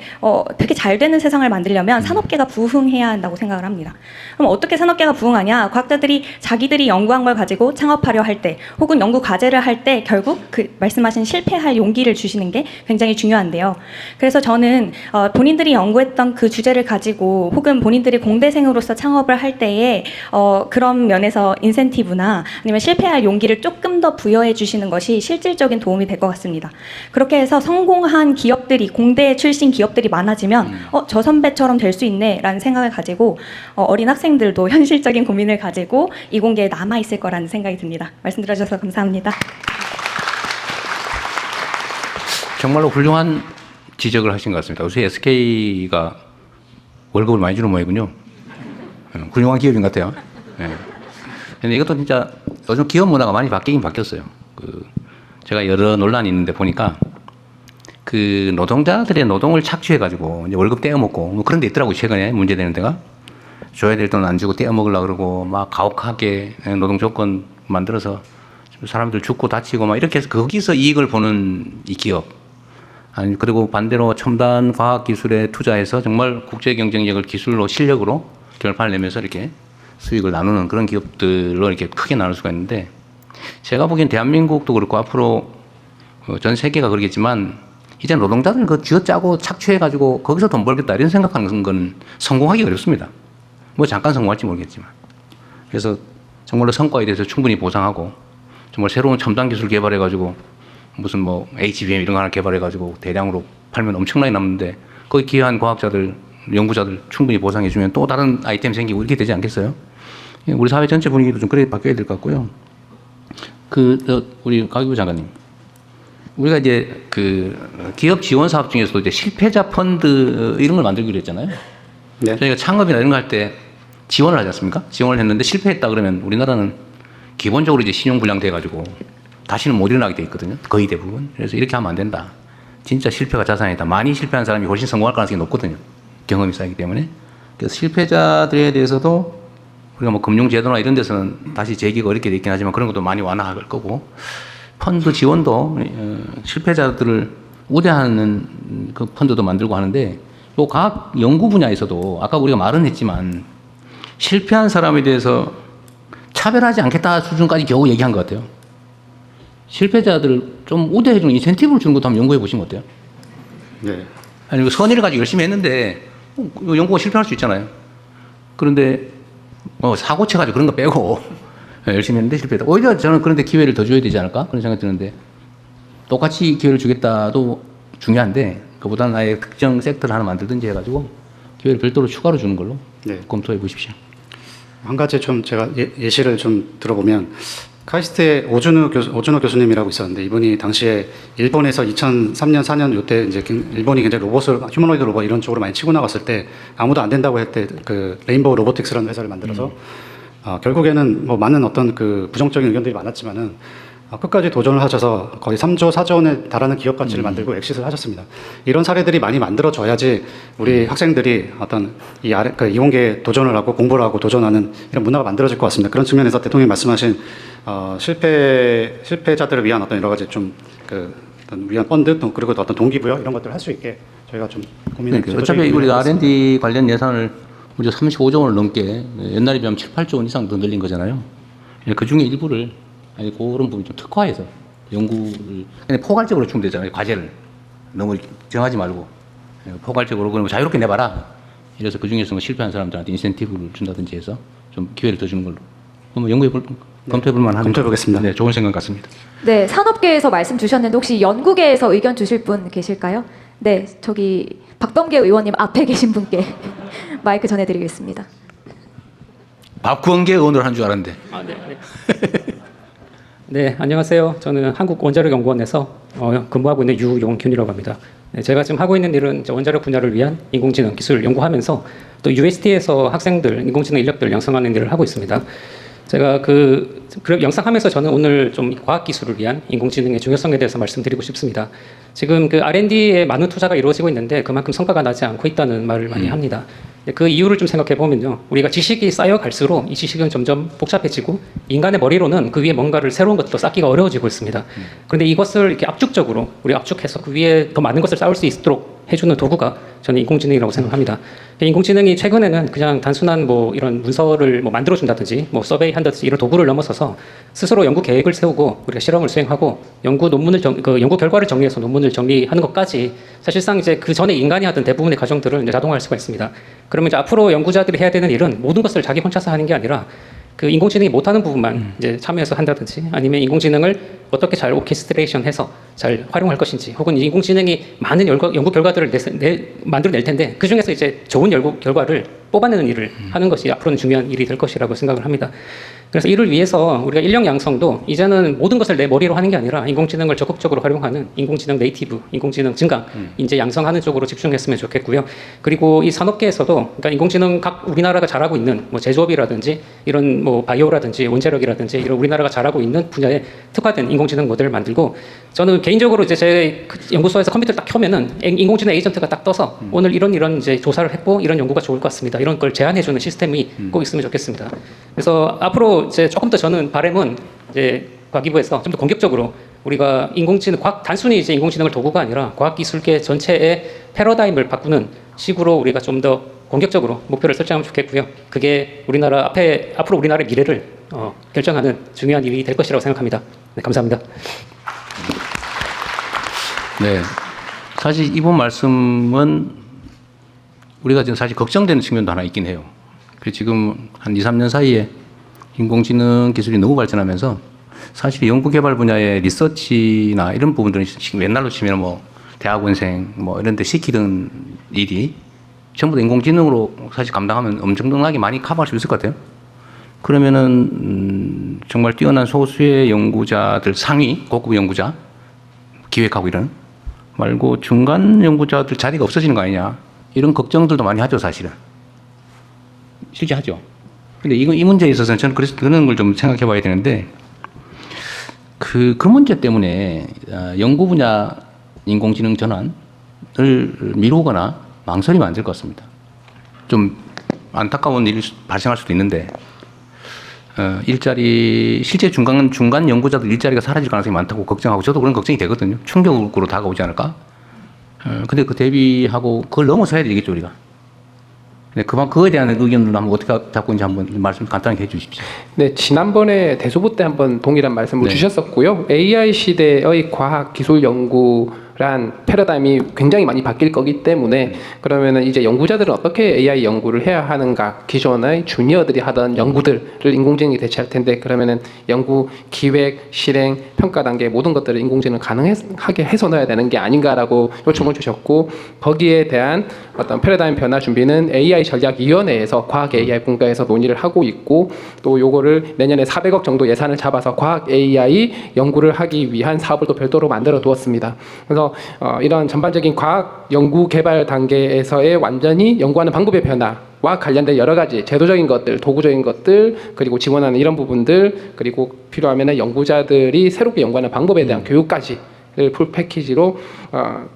되게 잘 되는 세상을 만들려면 산업계가 부흥해야 한다고 생각을 합니다. 그럼 어떻게 산업계가 부흥하냐? 과학자들이 자기들이 연구한 걸 가지고 창업하려 할 때 혹은 연구 과제를 할 때 결국 그 말씀하신 실패할 용기를 주시는 게 굉장히 중요한데요. 그래서 저는 본인들이 연구했던 그 주제를 가지고 혹은 본인들이 공대생으로서 창업을 할 때에 그런 면에서 인센티브나 아니면 실패할 용기를 조금 더 부여해 주시는 것이 실질적인 도움이 될 것 같습니다. 그렇게 해서 성공한 기업들이 공대 출신 기업들이 많아지면 저 선배처럼 될 수 있네 라는 생각을 가지고 어린 학생들도 현실적인 고민을 가지고 이공계에 남아있을 거라는 생각이 듭니다. 말씀 들어주셔서 감사합니다. 정말로 훌륭한 지적을 하신 것 같습니다. 요새 SK가 월급을 많이 주는 모양이군요. 훌륭한 기업인 것 같아요. 근데 이것도 진짜 요즘 기업 문화가 많이 바뀌긴 바뀌었어요. 제가 여러 논란이 있는데 보니까 그 노동자들의 노동을 착취해가지고 이제 월급 떼어먹고 뭐 그런 데 있더라고요. 최근에 문제되는 데가. 줘야 될 돈 안 주고 떼어먹으려고 그러고 막 가혹하게 노동 조건 만들어서 사람들 죽고 다치고 막 이렇게 해서 거기서 이익을 보는 이 기업. 아니, 그리고 반대로 첨단 과학 기술에 투자해서 정말 국제 경쟁력을 기술로 실력으로 결판을 내면서 이렇게 수익을 나누는 그런 기업들로 이렇게 크게 나눌 수가 있는데 제가 보기엔 대한민국도 그렇고 앞으로 전 세계가 그러겠지만 이제 노동자들 그 쥐어짜고 착취해가지고 거기서 돈 벌겠다 이런 생각하는 건 성공하기 어렵습니다. 뭐 잠깐 성공할지 모르겠지만. 그래서 정말로 성과에 대해서 충분히 보상하고 정말 새로운 첨단 기술 개발해가지고 무슨 뭐 HBM 이런 거 하나 개발해가지고 대량으로 팔면 엄청나게 남는데 거기 기여한 과학자들, 연구자들 충분히 보상해주면 또 다른 아이템 생기고 이렇게 되지 않겠어요? 우리 사회 전체 분위기도 좀 그렇게 바뀌어야 될 것 같고요. 우리 가기부 장관님. 우리가 이제 그 기업 지원 사업 중에서도 이제 실패자 펀드 이런 걸 만들기로 했잖아요. 네. 저희가 창업이나 이런 거 할 때 지원을 하지 않습니까? 지원을 했는데 실패했다 그러면 우리나라는 기본적으로 이제 신용불량 돼가지고 다시는 못 일어나게 돼 있거든요. 거의 대부분. 그래서 이렇게 하면 안 된다. 진짜 실패가 자산이다. 많이 실패한 사람이 훨씬 성공할 가능성이 높거든요. 경험이 쌓이기 때문에. 그래서 실패자들에 대해서도 우리가 뭐 금융제도나 이런 데서는 다시 재기가 어렵게 돼 있긴 하지만 그런 것도 많이 완화할 거고 펀드 지원도 실패자들을 우대하는 그 펀드도 만들고 하는데 요 과학 연구 분야에서도 아까 우리가 말은 했지만 실패한 사람에 대해서 차별하지 않겠다 수준까지 겨우 얘기한 것 같아요. 실패자들을 좀 우대해주는 인센티브를 주는 것도 한번 연구해 보시면 어때요? 네. 아니, 선의를 가지고 열심히 했는데 연구가 실패할 수 있잖아요. 그런데 사고 쳐가지고 그런 거 빼고 열심히 했는데 실패했다. 오히려 저는 그런데 기회를 더 줘야 되지 않을까? 그런 생각이 드는데 똑같이 기회를 주겠다도 중요한데 그보다는 아예 특정 섹터를 하나 만들든지 해가지고 기회를 별도로 추가로 주는 걸로 네. 검토해 보십시오. 한 가지 좀 제가 예시를 좀 들어보면 카이스트에 오준호 교수님이라고 있었는데 이분이 당시에 일본에서 2003년 4년 요때 이제 일본이 굉장히 로봇을 휴머노이드 로봇 이런 쪽으로 많이 치고 나갔을 때 아무도 안 된다고 할 때 그 레인보우 로보틱스라는 회사를 만들어서 결국에는 뭐 많은 어떤 그 부정적인 의견들이 많았지만은 끝까지 도전을 하셔서 거의 3조, 4조 원에 달하는 기업 가치를 만들고 엑시트를 하셨습니다. 이런 사례들이 많이 만들어져야지 우리 학생들이 어떤 이공계에 도전을 하고 공부를 하고 도전하는 이런 문화가 만들어질 것 같습니다. 그런 측면에서 대통령이 말씀하신 실패자들을 위한 어떤 여러 가지 어떤 위한 펀드 또 그리고 어떤 동기부여 이런 것들을 할 수 있게 저희가 좀 고민을 그러니까 어차피 우리가 R&D 관련 예산을 우리 35조 원을 넘게 옛날에 비하면 7, 8조 원 이상 더 늘린 거잖아요. 그 중에 일부를 그런 부분 좀 특화해서 연구를 그냥 포괄적으로 주면 되잖아요. 과제를 너무 정하지 말고 포괄적으로 그럼 자유롭게 내봐라. 이래서 그 중에서 실패한 사람들한테 인센티브를 준다든지 해서 좀 기회를 더 주는 걸로. 그럼 검토해볼 만한. 검토해보겠습니다. 네, 좋은 생각 같습니다. 네, 산업계에서 말씀 주셨는데 혹시 연구계에서 의견 주실 분 계실까요? 네, 저기 박범계 의원님 앞에 계신 분께 마이크 전해드리겠습니다. 박구원계 의원을 한 줄 알았는데. 네, 안녕하세요. 저는 한국원자력연구원에서 근무하고 있는 유용균이라고 합니다. 네, 제가 지금 하고 있는 일은 원자력 분야를 위한 인공지능 기술 연구하면서 또 UST에서 학생들, 인공지능 인력들 양성하는 일을 하고 있습니다. 제가 그 영상하면서 저는 오늘 좀 과학기술을 위한 인공지능의 중요성에 대해서 말씀드리고 싶습니다. 지금 그 R&D에 많은 투자가 이루어지고 있는데 그만큼 성과가 나지 않고 있다는 말을 많이 합니다. 그 이유를 좀 생각해 보면요, 우리가 지식이 쌓여갈수록 이 지식은 점점 복잡해지고 인간의 머리로는 그 위에 뭔가를 새로운 것들을 쌓기가 어려워지고 있습니다. 그런데 이것을 이렇게 압축적으로 압축해서 그 위에 더 많은 것을 쌓을 수 있도록 해주는 도구가 저는 인공지능이라고 생각합니다. 인공지능이 최근에는 그냥 단순한 이런 문서를 만들어준다든지 서베이 한다든지 이런 도구를 넘어서서 스스로 연구 계획을 세우고 우리가 실험을 수행하고 연구 결과를 정리해서 논문을 정리하는 것까지 사실상 이제 그 전에 인간이 하던 대부분의 과정들을 이제 자동화할 수가 있습니다. 그러면 이제 앞으로 연구자들이 해야 되는 일은 모든 것을 자기 혼자서 하는 게 아니라 그 인공지능이 못하는 부분만 이제 참여해서 한다든지 아니면 인공지능을 어떻게 잘 오케스트레이션해서 잘 활용할 것인지 혹은 인공지능이 많은 연구 결과들을 만들어낼 텐데 그 중에서 이제 좋은 연구 결과를 뽑아내는 일을 하는 것이 앞으로는 중요한 일이 될 것이라고 생각을 합니다. 그래서 이를 위해서 우리가 인력 양성도 이제는 모든 것을 내 머리로 하는 게 아니라 인공지능을 적극적으로 활용하는 인공지능 네이티브, 인공지능 증강, 인재 양성하는 쪽으로 집중했으면 좋겠고요. 그리고 이 산업계에서도 그러니까 인공지능 우리나라가 잘하고 있는 제조업이라든지 이런 바이오라든지 원자력이라든지 이런 우리나라가 잘하고 있는 분야에 특화된 인공지능 모델을 만들고 저는 개인적으로 이제 제 연구소에서 컴퓨터를 딱 켜면은 인공지능 에이전트가 딱 떠서 오늘 이런 이제 조사를 했고 이런 연구가 좋을 것 같습니다. 이런 걸 제안해주는 시스템이 꼭 있으면 좋겠습니다. 그래서 앞으로 이제 조금 더 저는 바람은 이제 과기부에서 좀 더 공격적으로 우리가 단순히 이제 인공지능을 도구가 아니라 과학기술계 전체의 패러다임을 바꾸는 식으로 우리가 좀 더 공격적으로 목표를 설정하면 좋겠고요. 그게 앞으로 우리나라의 미래를 결정하는 중요한 일이 될 것이라고 생각합니다. 네, 감사합니다. 네, 사실 이번 말씀은 우리가 지금 사실 걱정되는 측면도 하나 있긴 해요. 지금 한 2, 3년 사이에 인공지능 기술이 너무 발전하면서 사실 연구개발 분야의 리서치나 이런 부분들은 지금 옛날로 치면 대학원생 이런 데 시키던 일이 전부 다 인공지능으로 사실 감당하면 엄청나게 많이 커버할 수 있을 것 같아요. 그러면은 정말 뛰어난 소수의 연구자들 상위 고급 연구자 기획하고 이런 말고 중간 연구자들 자리가 없어지는 거 아니냐 이런 걱정들도 많이 하죠. 사실은 실제 하죠. 근데 이 문제에 있어서는 저는 그래서 그런 걸 좀 생각해 봐야 되는데 그 문제 때문에 연구 분야 인공지능 전환을 미루거나 망설이면 안 될 것 같습니다. 좀 안타까운 일이 발생할 수도 있는데 실제 중간 연구자들 일자리가 사라질 가능성이 많다고 걱정하고 저도 그런 걱정이 되거든요. 충격으로 다가오지 않을까? 근데 그 대비하고 그걸 넘어서야 되겠죠, 우리가. 네, 그거에 대한 의견을 한번 어떻게 잡고 있는지 한번 말씀 간단하게 해 주십시오. 네, 지난번에 대소부 때 한번 동일한 말씀을 주셨었고요. AI 시대의 과학 기술 연구란 패러다임이 굉장히 많이 바뀔 거기 때문에 그러면은 이제 연구자들은 어떻게 AI 연구를 해야 하는가? 기존의 주니어들이 하던 연구들을 인공지능이 대체할 텐데 그러면은 연구 기획, 실행, 평가 단계 모든 것들을 인공지능 가능하게 해서 넣어야 되는 게 아닌가라고 요청을 주셨고 거기에 대한 어떤 패러다임 변화 준비는 AI 전략위원회에서 과학 AI 분과에서 논의를 하고 있고 또 요거를 내년에 400억 정도 예산을 잡아서 과학 AI 연구를 하기 위한 사업을 또 별도로 만들어 두었습니다. 그래서 이런 전반적인 과학 연구 개발 단계에서의 완전히 연구하는 방법의 변화 와 관련된 여러 가지 제도적인 것들, 도구적인 것들, 그리고 지원하는 이런 부분들, 그리고 필요하면 연구자들이 새롭게 연구하는 방법에 대한 교육까지 풀 패키지로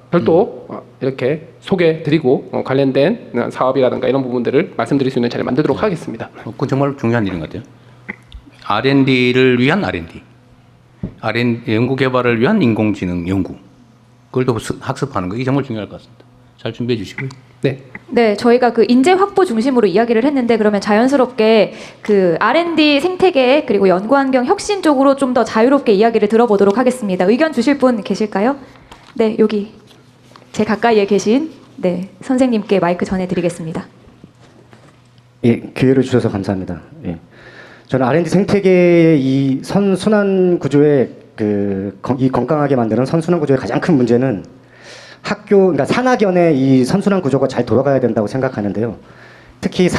별도 이렇게 소개드리고 관련된 사업이라든가 이런 부분들을 말씀드릴 수 있는 자리를 만들도록 하겠습니다. 그건 정말 중요한 일인 것 같아요. R&D를 위한 R&D, 연구 개발을 위한 인공지능 연구, 그걸 또 학습하는 거, 이게 정말 중요할 것 같습니다. 잘 준비해 주시고요. 네. 네, 저희가 그 인재 확보 중심으로 이야기를 했는데 그러면 자연스럽게 그 R&D 생태계 그리고 연구 환경 혁신 쪽으로 좀 더 자유롭게 이야기를 들어보도록 하겠습니다. 의견 주실 분 계실까요? 네, 여기 제 가까이에 계신 네 선생님께 마이크 전해드리겠습니다. 예, 기회를 주셔서 감사합니다. 예. 저는 R&D 생태계의 이 선순환 구조의 이 건강하게 만드는 선순환 구조의 가장 큰 문제는 그러니까 산학연의 이 선순환 구조가 잘 돌아가야 된다고 생각하는데요. 특히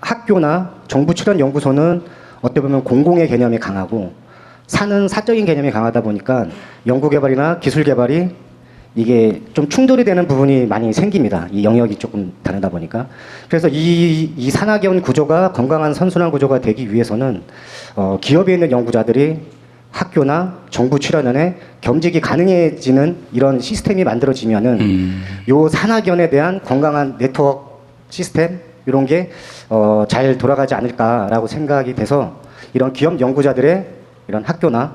학교나 정부 출연 연구소는 어떻게 보면 공공의 개념이 강하고 산은 사적인 개념이 강하다 보니까 연구 개발이나 기술 개발이 이게 좀 충돌이 되는 부분이 많이 생깁니다. 이 영역이 조금 다르다 보니까. 그래서 이 산학연 구조가 건강한 선순환 구조가 되기 위해서는 기업에 있는 연구자들이 학교나 정부 출연연에 겸직이 가능해지는 이런 시스템이 만들어지면은 요 산학연에 대한 건강한 네트워크 시스템 이런 게 잘 돌아가지 않을까라고 생각이 돼서 이런 기업 연구자들의 이런 학교나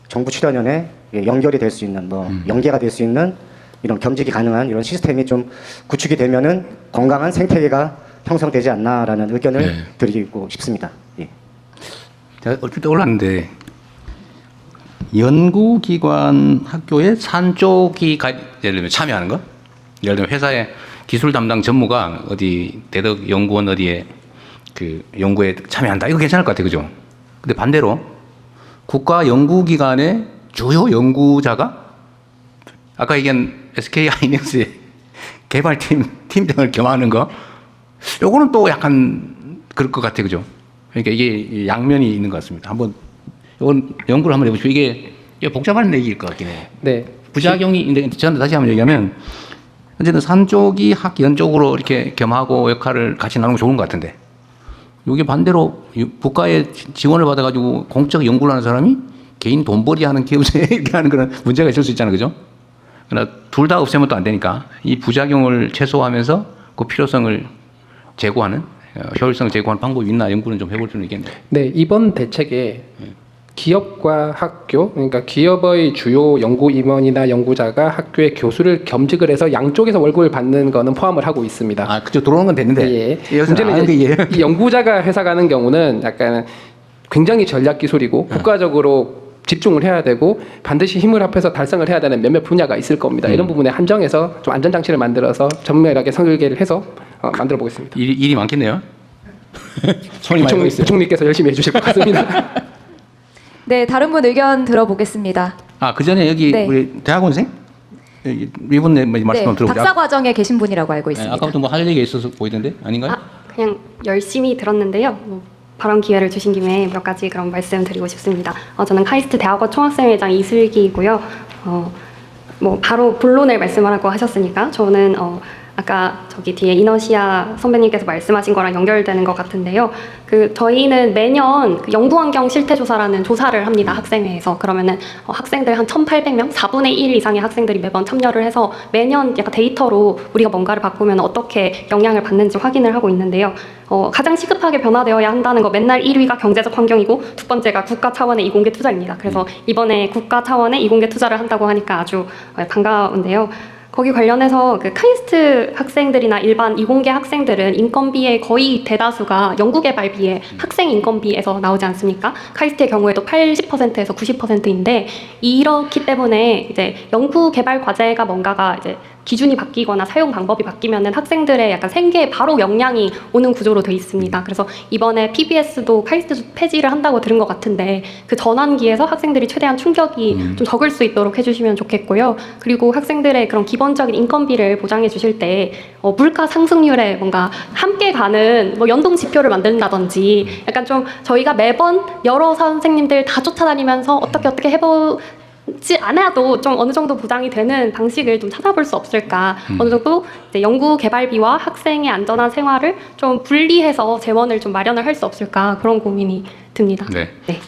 정부 출연연에 연결이 될 수 있는 연계가 될 수 있는 이런 겸직이 가능한 이런 시스템이 좀 구축이 되면은 건강한 생태계가 형성되지 않나라는 의견을 드리고 싶습니다. 예. 제가 얼핏 떠올랐는데 연구기관 학교에 산 쪽이 예를 들면 참여하는 거, 예를 들면 회사의 기술 담당 전무가 어디 대덕 연구원 어디에 그 연구에 참여한다, 이거 괜찮을 것 같아요, 그죠? 근데 반대로 국가 연구기관의 주요 연구자가 아까 얘기한 SK 하이닉스의 개발팀 팀장을 겸하는 거, 요거는 또 약간 그럴 것 같아요, 그죠? 그러니까 이게 양면이 있는 것 같습니다. 한번 이건 연구를 한번 해보시고 이게 복잡한 얘기일 것 같긴 해요. 네. 부작용이 저는 다시 한번 얘기하면 어쨌든 산 쪽이 학연 쪽으로 이렇게 겸하고 역할을 같이 나누는 게 좋은 것 같은데 이게 반대로 국가의 지원을 받아가지고 공적 연구를 하는 사람이 개인 돈벌이 하는 기업에 이렇게 하는 그런 문제가 있을 수 있잖아요, 그죠? 그러나 둘 다 없애면 또 안 되니까 이 부작용을 최소화하면서 그 필요성을 제고하는 효율성을 제고하는 방법이 있나 연구는 좀 해볼 필요는 있겠네요. 네, 이번 대책에 기업과 학교, 그러니까 기업의 주요 연구 임원이나 연구자가 학교의 교수를 겸직을 해서 양쪽에서 월급을 받는 거는 포함을 하고 있습니다. 아, 그죠. 들어오는 건 됐는데. 예. 문제는 이제 이 연구자가 회사 가는 경우는 약간 굉장히 전략 기술이고 국가적으로 집중을 해야 되고 반드시 힘을 합해서 달성을 해야 되는 몇몇 분야가 있을 겁니다. 이런 부분에 한정해서 좀 안전장치를 만들어서 전면하게 설계를 해서 만들어 보겠습니다. 일이 많겠네요. 손이 많이 보이세요. 부총리께서 열심히 해주실 것 같습니다. 네, 다른 분 의견 들어보겠습니다. 아, 그 전에 여기 네. 우리 대학원생? 이분 말씀 네, 한번 들어보죠. 박사 과정에 계신 분이라고 알고 있습니다. 아까부터 뭐 할 얘기가 있어서 보이던데 아닌가요? 그냥 열심히 들었는데요. 발언 기회를 주신 김에 몇 가지 그런 말씀드리고 싶습니다. 저는 카이스트 대학원 총학생회장 이슬기이고요. 바로 본론을 말씀하라고 하셨으니까 저는 아까 저기 뒤에 이너시아 선배님께서 말씀하신 거랑 연결되는 것 같은데요. 저희는 매년 연구환경 실태조사라는 조사를 합니다. 학생회에서. 그러면은 학생들 한 1,800명, 4분의 1 이상의 학생들이 매번 참여를 해서 매년 약간 데이터로 우리가 뭔가를 바꾸면 어떻게 영향을 받는지 확인을 하고 있는데요. 가장 시급하게 변화되어야 한다는 거 맨날 1위가 경제적 환경이고 두 번째가 국가 차원의 이공계 투자입니다. 그래서 이번에 국가 차원의 이공계 투자를 한다고 하니까 아주 반가운데요. 거기 관련해서 카이스트 학생들이나 일반 이공계 학생들은 인건비의 거의 대다수가 연구개발비의 학생 인건비에서 나오지 않습니까? 카이스트의 경우에도 80%에서 90%인데 이렇기 때문에 이제 연구개발 과제가 뭔가가 이제 기준이 바뀌거나 사용 방법이 바뀌면은 학생들의 약간 생계에 바로 영향이 오는 구조로 돼 있습니다. 그래서 이번에 PBS도 카이스트 폐지를 한다고 들은 것 같은데 그 전환기에서 학생들이 최대한 충격이 좀 적을 수 있도록 해주시면 좋겠고요. 그리고 학생들의 그런 기본적인 인건비를 보장해 주실 때 물가 상승률에 뭔가 함께 가는 연동 지표를 만든다든지 약간 좀 저희가 매번 여러 선생님들 다 쫓아다니면서 어떻게 안 해도 좀 어느 정도 보장이 되는 방식을 좀 찾아볼 수 없을까. 어느 정도 이제 연구 개발비와 학생의 안전한 생활을 좀 분리해서 재원을 좀 마련을 할 수 없을까 그런 고민이 듭니다. 네. 네.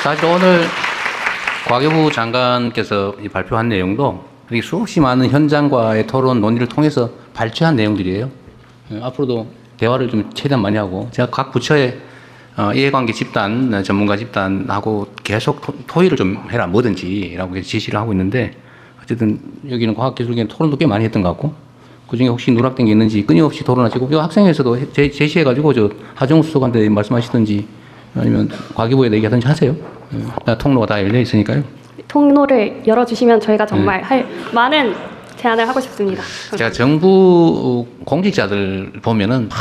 사실 오늘 과교부 장관께서 발표한 내용도 이렇게 수없이 많은 현장과의 토론 논의를 통해서 발췌한 내용들이에요. 앞으로도 대화를 좀 최대한 많이 하고 제가 각 부처의 이해관계 집단, 전문가 집단하고 계속 토의를 좀 해라 뭐든지라고 지시를 하고 있는데 어쨌든 여기는 과학기술계는 토론도 꽤 많이 했던 것 같고 그중에 혹시 누락된 게 있는지 끊임없이 토론하시고 이 학생회에서도 제시해가지고 저 하정우 수석한테 말씀하시든지 아니면 과기부에 얘기하든지 하세요. 통로가 다 열려 있으니까요. 통로를 열어주시면 저희가 정말 할 많은 제안을 하고 싶습니다. 제가 정부 공직자들 보면은 막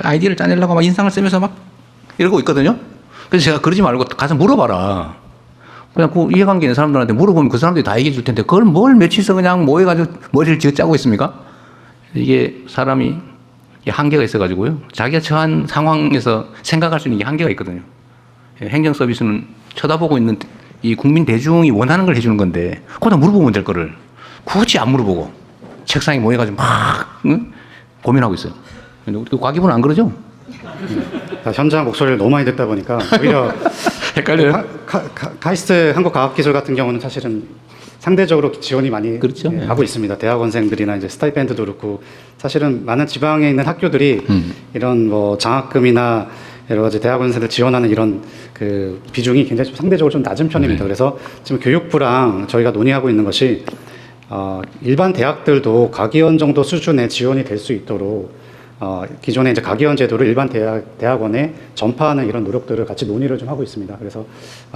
아이디어를 짜내려고 막 인상을 쓰면서 막 이러고 있거든요. 그래서 제가 그러지 말고 가서 물어봐라. 그냥 그 이해관계 있는 사람들한테 물어보면 그 사람들이 다 얘기해 줄 텐데 그걸 뭘 며칠서 그냥 모여가지고 머리를 쥐어짜고 있습니까? 이게 사람이 한계가 있어가지고요. 자기가 처한 상황에서 생각할 수 있는 게 한계가 있거든요. 행정 서비스는 쳐다보고 있는 이 국민 대중이 원하는 걸 해주는 건데 그거다 물어보면 될 거를 굳이 안 물어보고 책상에 모여가지고 막 고민하고 있어요. 근데 우리 과기부는 안 그러죠? 현장 목소리를 너무 많이 듣다 보니까 오히려 헷갈려요? 카이스트 한국과학기술 같은 경우는 사실은 상대적으로 지원이 많이 그렇죠. 하고 있습니다. 대학원생들이나 이제 스타이펜드도 그렇고 사실은 많은 지방에 있는 학교들이 이런 뭐 장학금이나 여러 가지 대학원생들 지원하는 이런 그 비중이 굉장히 좀 상대적으로 좀 낮은 편입니다. 그래서 지금 교육부랑 저희가 논의하고 있는 것이 일반 대학들도 과기원 정도 수준의 지원이 될 수 있도록 기존에 이제 과기원 제도를 일반 대학원에 전파하는 이런 노력들을 같이 논의를 좀 하고 있습니다. 그래서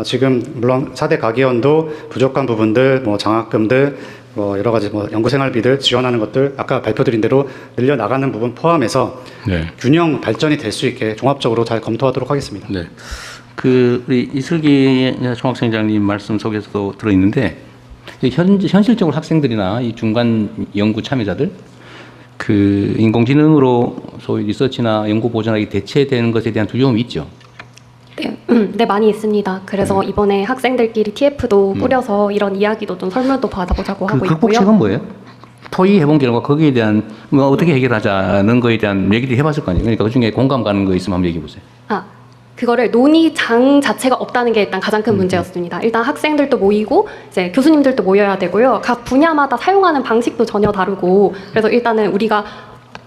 지금 물론 4대 과기원도 부족한 부분들, 뭐 장학금들, 뭐 여러 가지 뭐 연구생활비들 지원하는 것들 아까 발표드린 대로 늘려 나가는 부분 포함해서 네. 균형 발전이 될 수 있게 종합적으로 잘 검토하도록 하겠습니다. 네. 그 우리 이슬기 총학생장님 말씀 속에서도 들어 있는데 현실적으로 학생들이나 이 중간 연구 참여자들 그 인공지능으로 소위 리서치나 연구 보전하기 대체되는 것에 대한 두려움이 있죠. 네, 네 많이 있습니다. 그래서 이번에 학생들끼리 TF도 꾸려서 이런 이야기도 좀 설문도 받아보자고 하고 있고요. 극복책은 뭐예요? 토의해본 결과 거기에 대한 뭐 어떻게 해결하자는 거에 대한 얘기를 해봤을 거 아니에요. 그러니까 그중에 공감 가는 거 있으면 한번 얘기해 보세요. 그거를 논의장 자체가 없다는 게 일단 가장 큰 문제였습니다. 일단 학생들도 모이고 이제 교수님들도 모여야 되고요. 각 분야마다 사용하는 방식도 전혀 다르고 그래서 일단은 우리가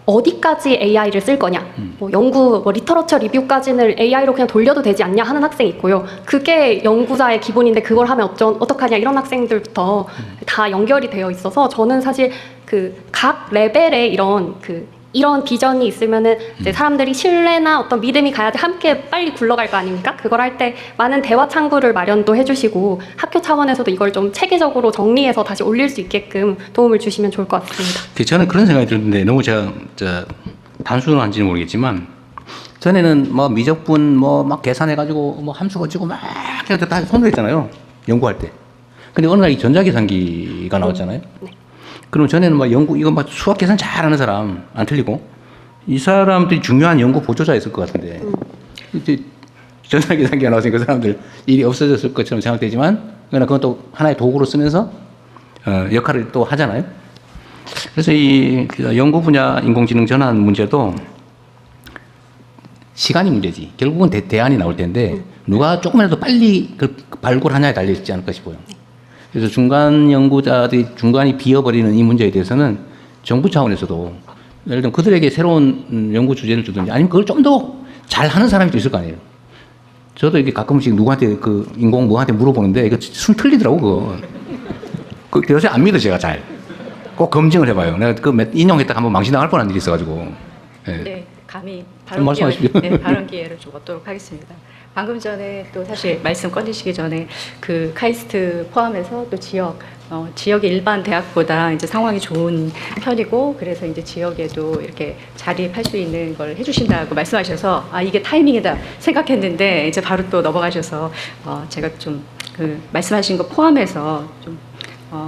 어디까지 AI를 쓸 거냐, 뭐 연구, 뭐 리터러처 리뷰까지는 AI로 그냥 돌려도 되지 않냐 하는 학생이 있고요. 그게 연구자의 기본인데 그걸 하면 어떡하냐 이런 학생들부터 다 연결이 되어 있어서 저는 사실 그 각 레벨의 이런 비전이 있으면은 이제 사람들이 신뢰나 어떤 믿음이 가야지 함께 빨리 굴러갈 거 아닙니까? 그걸 할 때 많은 대화 창구를 마련도 해주시고 학교 차원에서도 이걸 좀 체계적으로 정리해서 다시 올릴 수 있게끔 도움을 주시면 좋을 것 같습니다. 저는 그런 생각이 드는데 너무 제가 단순한지는 모르겠지만 전에는 뭐 미적분 뭐 막 계산해가지고 뭐 함수 거치고 막 해서 다 손으로 했잖아요. 연구할 때. 근데 어느 날 이 전자계산기가 나왔잖아요. 네. 그럼 전에는 막 이거 막 수학 계산 잘하는 사람 안 틀리고 이 사람들이 중요한 연구 보조자였을 것 같은데 이제 전자계산기가 나왔으니까 그 사람들 일이 없어졌을 것처럼 생각되지만 그러나 그건 또 하나의 도구로 쓰면서 역할을 또 하잖아요. 그래서 이 연구 분야 인공지능 전환 문제도 시간이 문제지. 결국은 대안이 나올 텐데 누가 조금이라도 빨리 그 발굴하냐에 달려 있지 않을까 싶어요. 그래서 중간 연구자들이 중간이 비어버리는 이 문제에 대해서는 정부 차원에서도 예를 들면 그들에게 새로운 연구 주제를 주든지 아니면 그걸 좀 더 잘하는 사람이 또 있을 거 아니에요. 저도 이게 가끔씩 누구한테 그 인공무한테 물어보는데 이거 순 틀리더라고 그거. 요새 안 믿어 제가 잘. 꼭 검증을 해봐요. 내가 그 인용했다가 한번 망신당할 뻔한 일이 있어가지고. 네, 감히 말씀하십시오. 발언 기회를 좀 얻도록 하겠습니다. 방금 전에 또 사실 말씀 꺼내시기 전에 그 카이스트 포함해서 또 지역의 일반 대학보다 이제 상황이 좋은 편이고 그래서 이제 지역에도 이렇게 자립할 수 있는 걸 해주신다고 말씀하셔서 이게 타이밍이다 생각했는데 이제 바로 또 넘어가셔서 제가 좀 그 말씀하신 거 포함해서 좀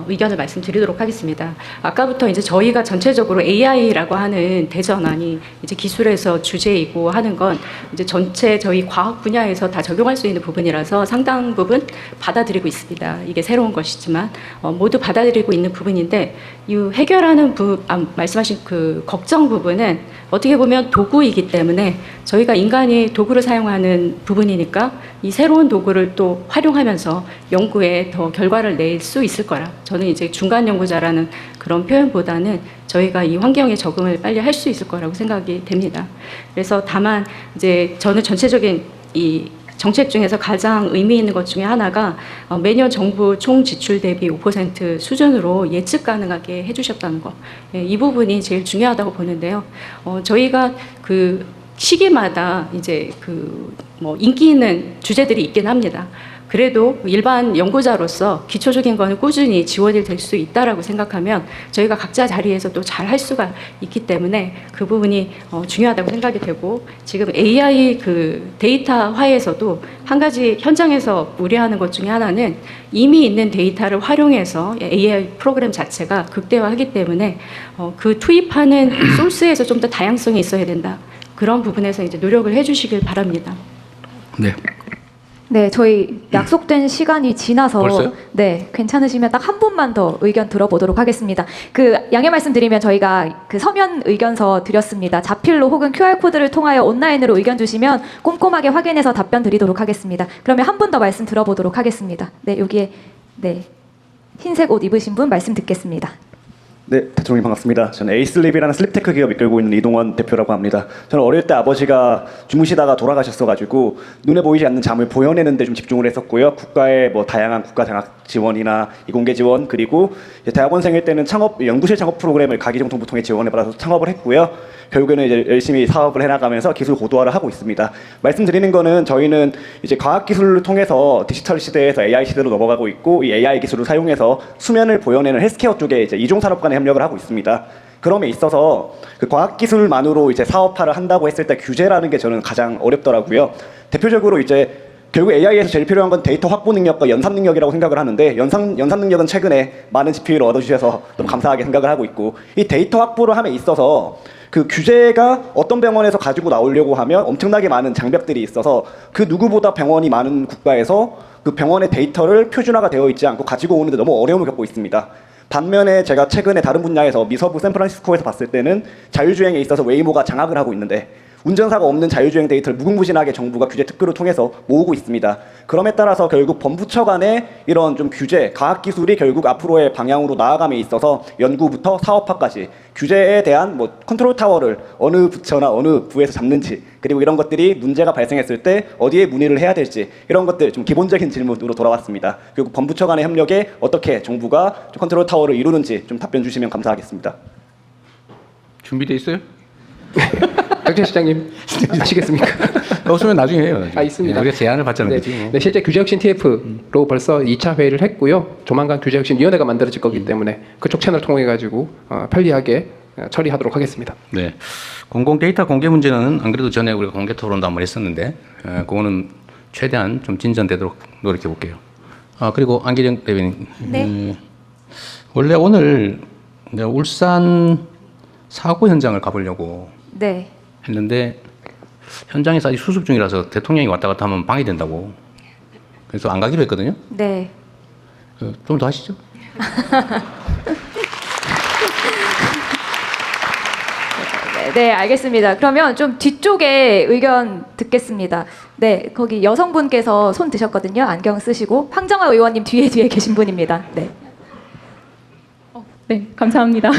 의견을 말씀드리도록 하겠습니다. 아까부터 이제 저희가 전체적으로 AI라고 하는 대전환이 이제 기술에서 주제이고 하는 건 이제 전체 저희 과학 분야에서 다 적용할 수 있는 부분이라서 상당 부분 받아들이고 있습니다. 이게 새로운 것이지만 모두 받아들이고 있는 부분인데 이 해결하는 말씀하신 그 걱정 부분은 어떻게 보면 도구이기 때문에 저희가 인간이 도구를 사용하는 부분이니까 이 새로운 도구를 또 활용하면서 연구에 더 결과를 낼 수 있을 거라. 저는 이제 중간 연구자라는 그런 표현보다는 저희가 이 환경에 적응을 빨리 할 수 있을 거라고 생각이 됩니다. 그래서 다만 이제 저는 전체적인 이 정책 중에서 가장 의미 있는 것 중에 하나가 매년 정부 총 지출 대비 5% 수준으로 예측 가능하게 해주셨다는 거. 이 부분이 제일 중요하다고 보는데요. 저희가 그 시기마다 이제 그 뭐 인기 있는 주제들이 있긴 합니다. 그래도 일반 연구자로서 기초적인 거는 꾸준히 지원이 될 수 있다라고 생각하면 저희가 각자 자리에서 또 잘 할 수가 있기 때문에 그 부분이 중요하다고 생각이 되고 지금 AI 그 데이터화에서도 한 가지 현장에서 우려하는 것 중에 하나는 이미 있는 데이터를 활용해서 AI 프로그램 자체가 극대화하기 때문에 그 투입하는 소스에서 좀 더 다양성이 있어야 된다. 그런 부분에서 이제 노력을 해주시길 바랍니다. 네. 네, 저희 약속된 시간이 지나서 벌써요? 네, 괜찮으시면 딱 한 분만 더 의견 들어보도록 하겠습니다. 그 양해 말씀드리면 저희가 그 서면 의견서 드렸습니다. 자필로 혹은 QR 코드를 통하여 온라인으로 의견 주시면 꼼꼼하게 확인해서 답변 드리도록 하겠습니다. 그러면 한 분 더 말씀 들어보도록 하겠습니다. 네, 여기에 네 흰색 옷 입으신 분 말씀 듣겠습니다. 네, 대통령님 반갑습니다. 저는 에이슬립이라는 슬립테크 기업 이끌고 있는 이동원 대표라고 합니다. 저는 어릴 때 아버지가 주무시다가 돌아가셨어가지고 눈에 보이지 않는 잠을 보여내는 데 좀 집중을 했었고요. 국가의 뭐 다양한 국가 장학 지원이나 이공계 지원 그리고 대학원생일 때는 창업 연구실 창업 프로그램을 가기정통부 통해 지원을 받아서 창업을 했고요. 결국에는 이제 열심히 사업을 해나가면서 기술 고도화를 하고 있습니다. 말씀드리는 거는 저희는 이제 과학 기술을 통해서 디지털 시대에서 AI 시대로 넘어가고 있고 이 AI 기술을 사용해서 수면을 보여내는 헬스케어 쪽에 이제 이종 산업 간의 협력을 하고 있습니다. 그럼에 있어서 그 과학 기술만으로 이제 사업화를 한다고 했을 때 규제라는 게 저는 가장 어렵더라고요. 대표적으로 이제 결국 AI에서 제일 필요한 건 데이터 확보 능력과 연산 능력이라고 생각을 하는데 연산 능력은 최근에 많은 GPU를 얻어주셔서 너무 감사하게 생각을 하고 있고 이 데이터 확보를 함에 있어서 그 규제가 어떤 병원에서 가지고 나오려고 하면 엄청나게 많은 장벽들이 있어서 그 누구보다 병원이 많은 국가에서 그 병원의 데이터를 표준화가 되어 있지 않고 가지고 오는데 너무 어려움을 겪고 있습니다. 반면에 제가 최근에 다른 분야에서 미서부 샌프란시스코에서 봤을 때는 자율주행에 있어서 웨이모가 장악을 하고 있는데 운전사가 없는 자율주행 데이터를 무궁무진하게 정부가 규제 특구를 통해서 모으고 있습니다. 그럼에 따라서 결국 법부처 간의 이런 좀 규제, 과학기술이 결국 앞으로의 방향으로 나아감에 있어서 연구부터 사업화까지 규제에 대한 뭐 컨트롤 타워를 어느 부처나 어느 부에서 잡는지 그리고 이런 것들이 문제가 발생했을 때 어디에 문의를 해야 될지 이런 것들 좀 기본적인 질문으로 돌아왔습니다. 그리고 법부처 간의 협력에 어떻게 정부가 컨트롤 타워를 이루는지 좀 답변 주시면 감사하겠습니다. 준비돼 있어요? 박준 시장님 아시겠습니까? 없으면 나중에 해요. 나중에. 있습니다. 우리가 제안을 받자는 네, 거지. 네, 실제 규제혁신 TF로 벌써 2차 회의를 했고요. 조만간 규제혁신위원회가 만들어질 거기 때문에 그쪽 채널 통해 가지고 편리하게 처리하도록 하겠습니다. 네, 공공 데이터 공개 문제는 안 그래도 전에 우리가 공개 토론도 한번 했었는데 그거는 최대한 좀 진전되도록 노력해 볼게요. 그리고 안기정 대변인. 네. 원래 오늘 울산 사고 현장을 가보려고 네. 했는데 현장에서 아직 수습 중이라서 대통령이 왔다 갔다 하면 방해된다고 그래서 안 가기로 했거든요. 네. 좀 더 하시죠. 네, 알겠습니다. 그러면 좀 뒤쪽에 의견 듣겠습니다. 네, 거기 여성분께서 손 드셨거든요. 안경 쓰시고 황정아 의원님 뒤에 계신 분입니다. 네. 네, 감사합니다.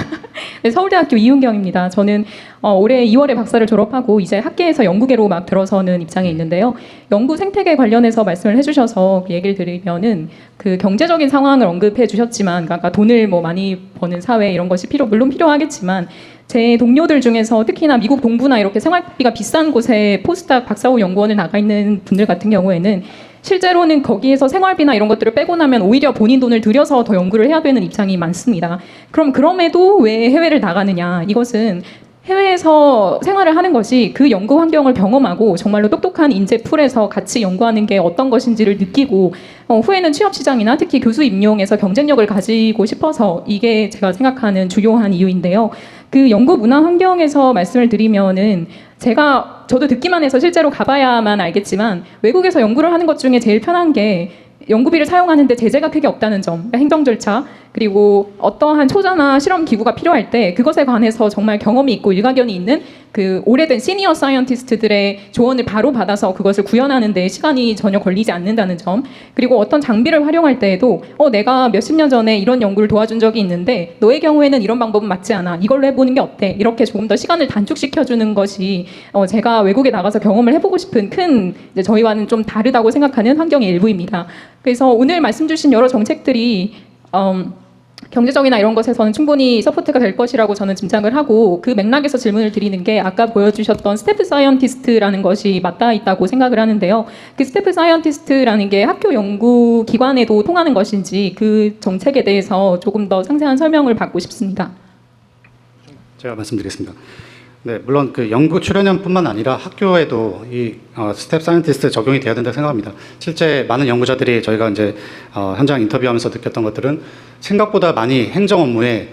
네, 서울대학교 이은경입니다. 저는 올해 2월에 박사를 졸업하고 이제 학계에서 연구계로 막 들어서는 입장에 있는데요. 연구 생태계 관련해서 말씀을 해주셔서 얘기를 드리면은 그 경제적인 상황을 언급해 주셨지만, 아까 돈을 뭐 많이 버는 사회 이런 것이 물론 필요하겠지만, 제 동료들 중에서 특히나 미국 동부나 이렇게 생활비가 비싼 곳에 포스닥 박사후 연구원을 나가 있는 분들 같은 경우에는 실제로는 거기에서 생활비나 이런 것들을 빼고 나면 오히려 본인 돈을 들여서 더 연구를 해야 되는 입장이 많습니다. 그럼 그럼에도 왜 해외를 나가느냐? 이것은 해외에서 생활을 하는 것이 그 연구 환경을 경험하고 정말로 똑똑한 인재 풀에서 같이 연구하는 게 어떤 것인지를 느끼고 후에는 취업 시장이나 특히 교수 임용에서 경쟁력을 가지고 싶어서 이게 제가 생각하는 중요한 이유인데요. 그 연구 문화 환경에서 말씀을 드리면은 저도 듣기만 해서 실제로 가봐야만 알겠지만 외국에서 연구를 하는 것 중에 제일 편한 게 연구비를 사용하는데 제재가 크게 없다는 점, 그러니까 행정 절차, 그리고 어떠한 초자나 실험 기구가 필요할 때 그것에 관해서 정말 경험이 있고 일가견이 있는 그 오래된 시니어 사이언티스트들의 조언을 바로 받아서 그것을 구현하는 데 시간이 전혀 걸리지 않는다는 점, 그리고 어떤 장비를 활용할 때에도 내가 몇십 년 전에 이런 연구를 도와준 적이 있는데 너의 경우에는 이런 방법은 맞지 않아, 이걸로 해보는 게 어때? 이렇게 조금 더 시간을 단축시켜주는 것이 제가 외국에 나가서 경험을 해보고 싶은 큰 이제 저희와는 좀 다르다고 생각하는 환경의 일부입니다. 그래서 오늘 말씀 주신 여러 정책들이 경제적이나 이런 것에서는 충분히 서포트가 될 것이라고 저는 짐작을 하고, 그 맥락에서 질문을 드리는 게 아까 보여주셨던 스태프 사이언티스트라는 것이 맞닿아 있다고 생각을 하는데요. 그 스태프 사이언티스트라는 게 학교 연구 기관에도 통하는 것인지 그 정책에 대해서 조금 더 상세한 설명을 받고 싶습니다. 제가 말씀드리겠습니다. 네, 물론 그 연구 출연연뿐만 아니라 학교에도 이 스텝 사이언티스트 적용이 돼야 된다고 생각합니다. 실제 많은 연구자들이 저희가 이제 현장 인터뷰하면서 느꼈던 것들은 생각보다 많이 행정 업무에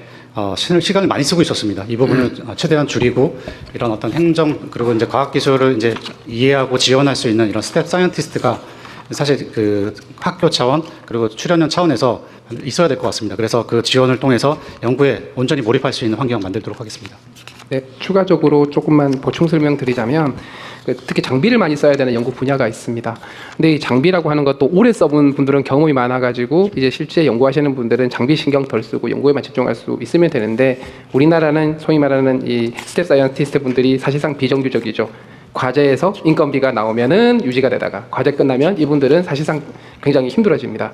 시간을 많이 쓰고 있었습니다. 이 부분을 최대한 줄이고 이런 어떤 행정 그리고 이제 과학 기술을 이제 이해하고 지원할 수 있는 이런 스텝 사이언티스트가 사실 그 학교 차원 그리고 출연연 차원에서 있어야 될 것 같습니다. 그래서 그 지원을 통해서 연구에 온전히 몰입할 수 있는 환경 만들도록 하겠습니다. 네, 추가적으로 조금만 보충 설명드리자면 특히 장비를 많이 써야 되는 연구 분야가 있습니다. 근데 이 장비라고 하는 것도 오래 써본 분들은 경험이 많아가지고 이제 실제 연구하시는 분들은 장비 신경 덜 쓰고 연구에만 집중할 수 있으면 되는데, 우리나라는 소위 말하는 이 스텝 사이언티스트 분들이 사실상 비정규적이죠. 과제에서 인건비가 나오면은 유지가 되다가 과제 끝나면 이분들은 사실상 굉장히 힘들어집니다.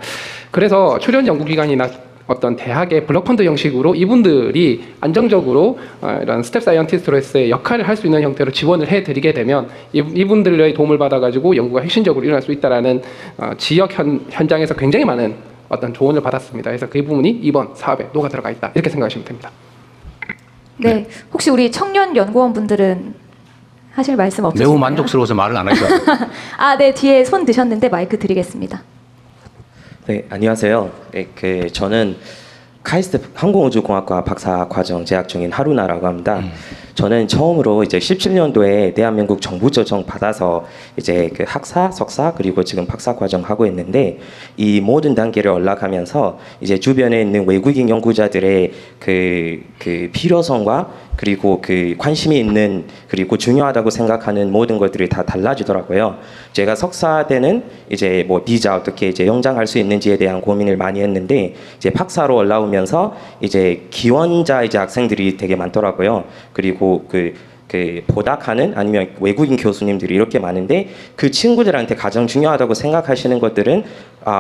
그래서 출연 연구기관이나 어떤 대학의 블록펀드 형식으로 이분들이 안정적으로 이런 스텝 사이언티스트로서의 역할을 할 수 있는 형태로 지원을 해드리게 되면 이분들의 도움을 받아가지고 연구가 혁신적으로 일어날 수 있다라는 지역 현장에서 굉장히 많은 어떤 조언을 받았습니다. 그래서 그 부분이 이번 사업에 녹아 들어가 있다, 이렇게 생각하시면 됩니다. 네, 혹시 우리 청년 연구원분들은 하실 말씀 없으신가요? 매우 만족스러워서 말을 안 하죠. 네, 뒤에 손 드셨는데 마이크 드리겠습니다. 네, 안녕하세요. 저는 카이스트 항공우주공학과 박사 과정 재학 중인 하루나라고 합니다. 저는 처음으로 이제 17년도에 대한민국 정부 조정 받아서 이제 그 학사, 석사 그리고 지금 박사 과정 하고 있는데, 이 모든 단계를 올라가면서 이제 주변에 있는 외국인 연구자들의 그 필요성과 그리고 그 관심이 있는 그리고 중요하다고 생각하는 모든 것들이 다 달라지더라고요. 제가 석사 때는 이제 뭐 비자 어떻게 이제 연장할 수 있는지에 대한 고민을 많이 했는데, 이제 박사로 올라오면서 이제 기원자 이제 학생들이 되게 많더라고요. 그리고 그 보닥하는 아니면 외국인 교수님들이 이렇게 많은데, 그 친구들한테 가장 중요하다고 생각하시는 것들은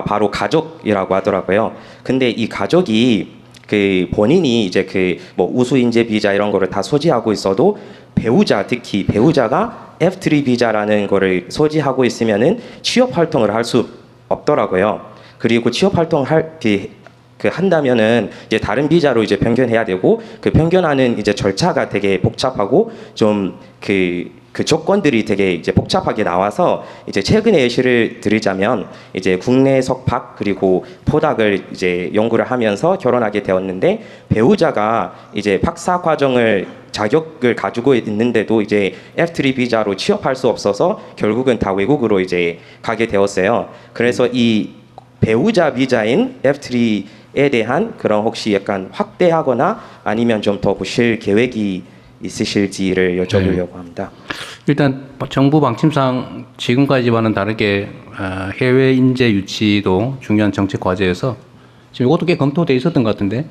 바로 가족이라고 하더라고요. 근데 이 가족이 그 본인이 이제 그 뭐 우수 인재 비자 이런 거를 다 소지하고 있어도 배우자, 특히 배우자가 F3 비자라는 거를 소지하고 있으면은 취업 활동을 할 수 없더라고요. 그리고 취업 활동을 한다면은 이제 다른 비자로 이제 변경해야 되고, 그 변경하는 이제 절차가 되게 복잡하고 좀 그 조건들이 되게 이제 복잡하게 나와서, 이제 최근에 예시를 드리자면 이제 국내 석박 그리고 포닥을 이제 연구를 하면서 결혼하게 되었는데, 배우자가 이제 박사 과정을 자격을 가지고 있는데도 이제 F3 비자로 취업할 수 없어서 결국은 다 외국으로 이제 가게 되었어요. 그래서 이 배우자 비자인 F3에 대한 그런 혹시 약간 확대하거나 아니면 좀 더 보실 계획이 있으실지를 여쭤보려고 합니다. 일단 정부 방침상 지금까지와는 다르게 해외 인재 유치도 중요한 정책 과제여서 지금 이것도 꽤 검토돼 있었던 것 같은데,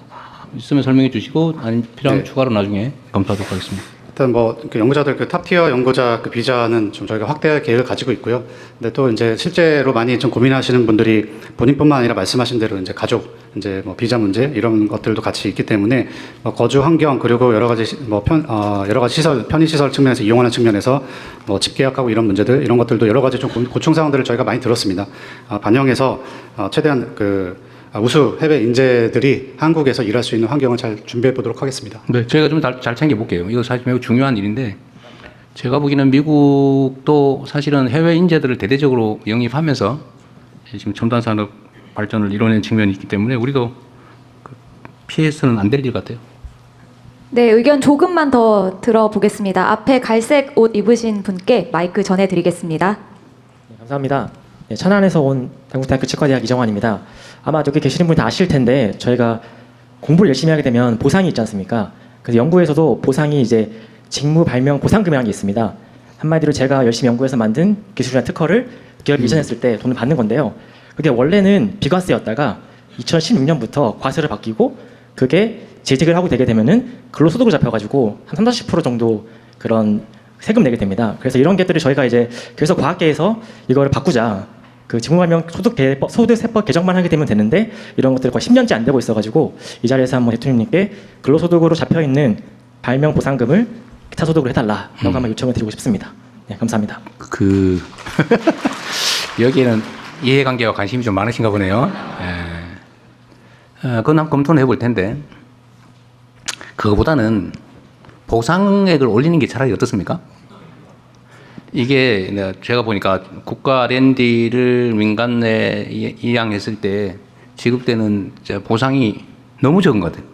있으면 설명해 주시고 아니면 필요하면 추가로 나중에 검토하도록 하겠습니다. 일단 뭐 그 연구자들 그 탑티어 연구자 그 비자는 좀 저희가 확대할 계획을 가지고 있고요. 근데 또 이제 실제로 많이 좀 고민하시는 분들이 본인뿐만 아니라 말씀하신 대로 이제 가족, 이제 뭐 비자 문제 이런 것들도 같이 있기 때문에 거주 환경 그리고 여러 가지 여러 가지 시설, 편의 시설 측면에서 이용하는 측면에서 뭐 집계약하고 이런 문제들 이런 것들도 여러 가지 좀 고충 사항들을 저희가 많이 들었습니다. 반영해서 최대한 우수 해외 인재들이 한국에서 일할 수 있는 환경을 잘 준비해 보도록 하겠습니다. 네, 저희가 좀 잘 챙겨볼게요. 이거 사실 매우 중요한 일인데 제가 보기에는 미국도 사실은 해외 인재들을 대대적으로 영입하면서 지금 첨단 산업 발전을 이뤄낸 측면이 있기 때문에 우리도 피해서는 안 될 일 같아요. 네, 의견 조금만 더 들어보겠습니다. 앞에 갈색 옷 입으신 분께 마이크 전해드리겠습니다. 감사합니다. 네, 천안에서 온 당국대학교 치과대학 이정환입니다. 아마 여기 계시는 분이 다 아실 텐데 저희가 공부를 열심히 하게 되면 보상이 있지 않습니까? 그래서 연구에서도 보상이 이제 직무 발명 보상금이라는 게 있습니다. 한마디로 제가 열심히 연구해서 만든 기술이나 특허를 기업에 이전했을 때 돈을 받는 건데요. 그게 원래는 비과세였다가 2016년부터 과세로 바뀌고 그게 재직을 하고 되게 되면은 근로소득으로 잡혀가지고 한 30~40% 정도 그런 세금 내게 됩니다. 그래서 이런 것들을 저희가 이제 그래서 과학계에서 이거를 바꾸자. 그 직무발명 소득세법 개정만 하게 되면 되는데 이런 것들이 거의 10년째 안 되고 있어가지고 이 자리에서 한번 대통령님께 근로소득으로 잡혀있는 발명 보상금을 기타 소득으로 해달라라고 한번 요청을 드리고 싶습니다. 네, 감사합니다. 여기에는 이해관계와 관심이 좀 많으신가 보네요. 그건 한번 검토는 해볼 텐데 그거보다는 보상액을 올리는 게 차라리 어떻습니까? 이게 제가 보니까 국가 R&D를 민간에 이양했을 때 지급되는 보상이 너무 적은 것 같아요.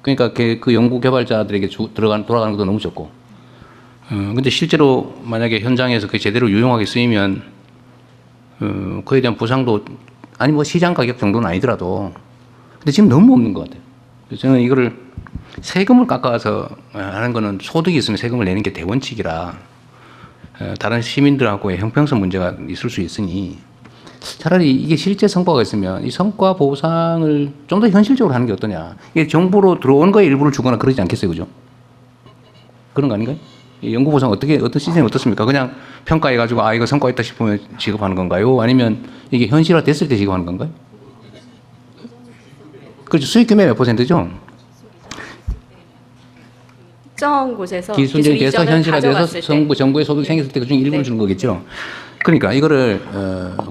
그러니까 그 연구 개발자들에게 돌아가는 것도 너무 적고. 근데 실제로 만약에 현장에서 그게 제대로 유용하게 쓰이면 그에 대한 보상도 아니 뭐 시장 가격 정도는 아니더라도 근데 지금 너무 없는 것 같아요. 그래서 저는 이거를 세금을 깎아서 하는 거는 소득이 있으면 세금을 내는 게 대원칙이라 다른 시민들하고의 형평성 문제가 있을 수 있으니 차라리 이게 실제 성과가 있으면 이 성과 보상을 좀 더 현실적으로 하는 게 어떠냐. 이게 정부로 들어온 거에 일부를 주거나 그러지 않겠어요, 그죠? 그런 거 아닌가요? 이 연구 보상 어떤 시스템이 어떻습니까? 그냥 평가해가지고 이거 성과 있다 싶으면 지급하는 건가요? 아니면 이게 현실화 됐을 때 지급하는 건가요? 그렇죠. 수익금의 몇 %죠? 특정 곳에서 기술적인 기술 돼서 이전을 현실화돼서 가져갔을 때. 정부의 소득이 생겼을 때 그중 일부를 네. 주는 거겠죠. 그러니까 이거를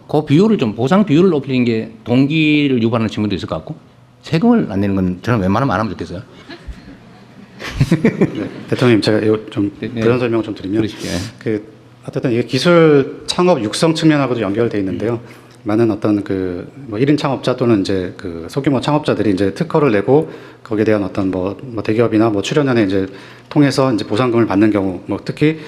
그 비율을 좀 보상 비율을 높이는 게 동기를 유발하는 측면도 있을 것 같고 세금을 안 내는 건 저는 웬만하면 안 하면 좋겠어요. 네, 대통령님 제가 좀 그런 설명 좀 드리면 어쨌든 이게 기술 창업 육성 측면하고도 연결돼 있는데요. 많은 어떤 뭐 1인 창업자 또는 이제 그 소규모 창업자들이 이제 특허를 내고 거기에 대한 어떤 뭐 대기업이나 뭐 출연연에 이제 통해서 이제 보상금을 받는 경우 뭐 특히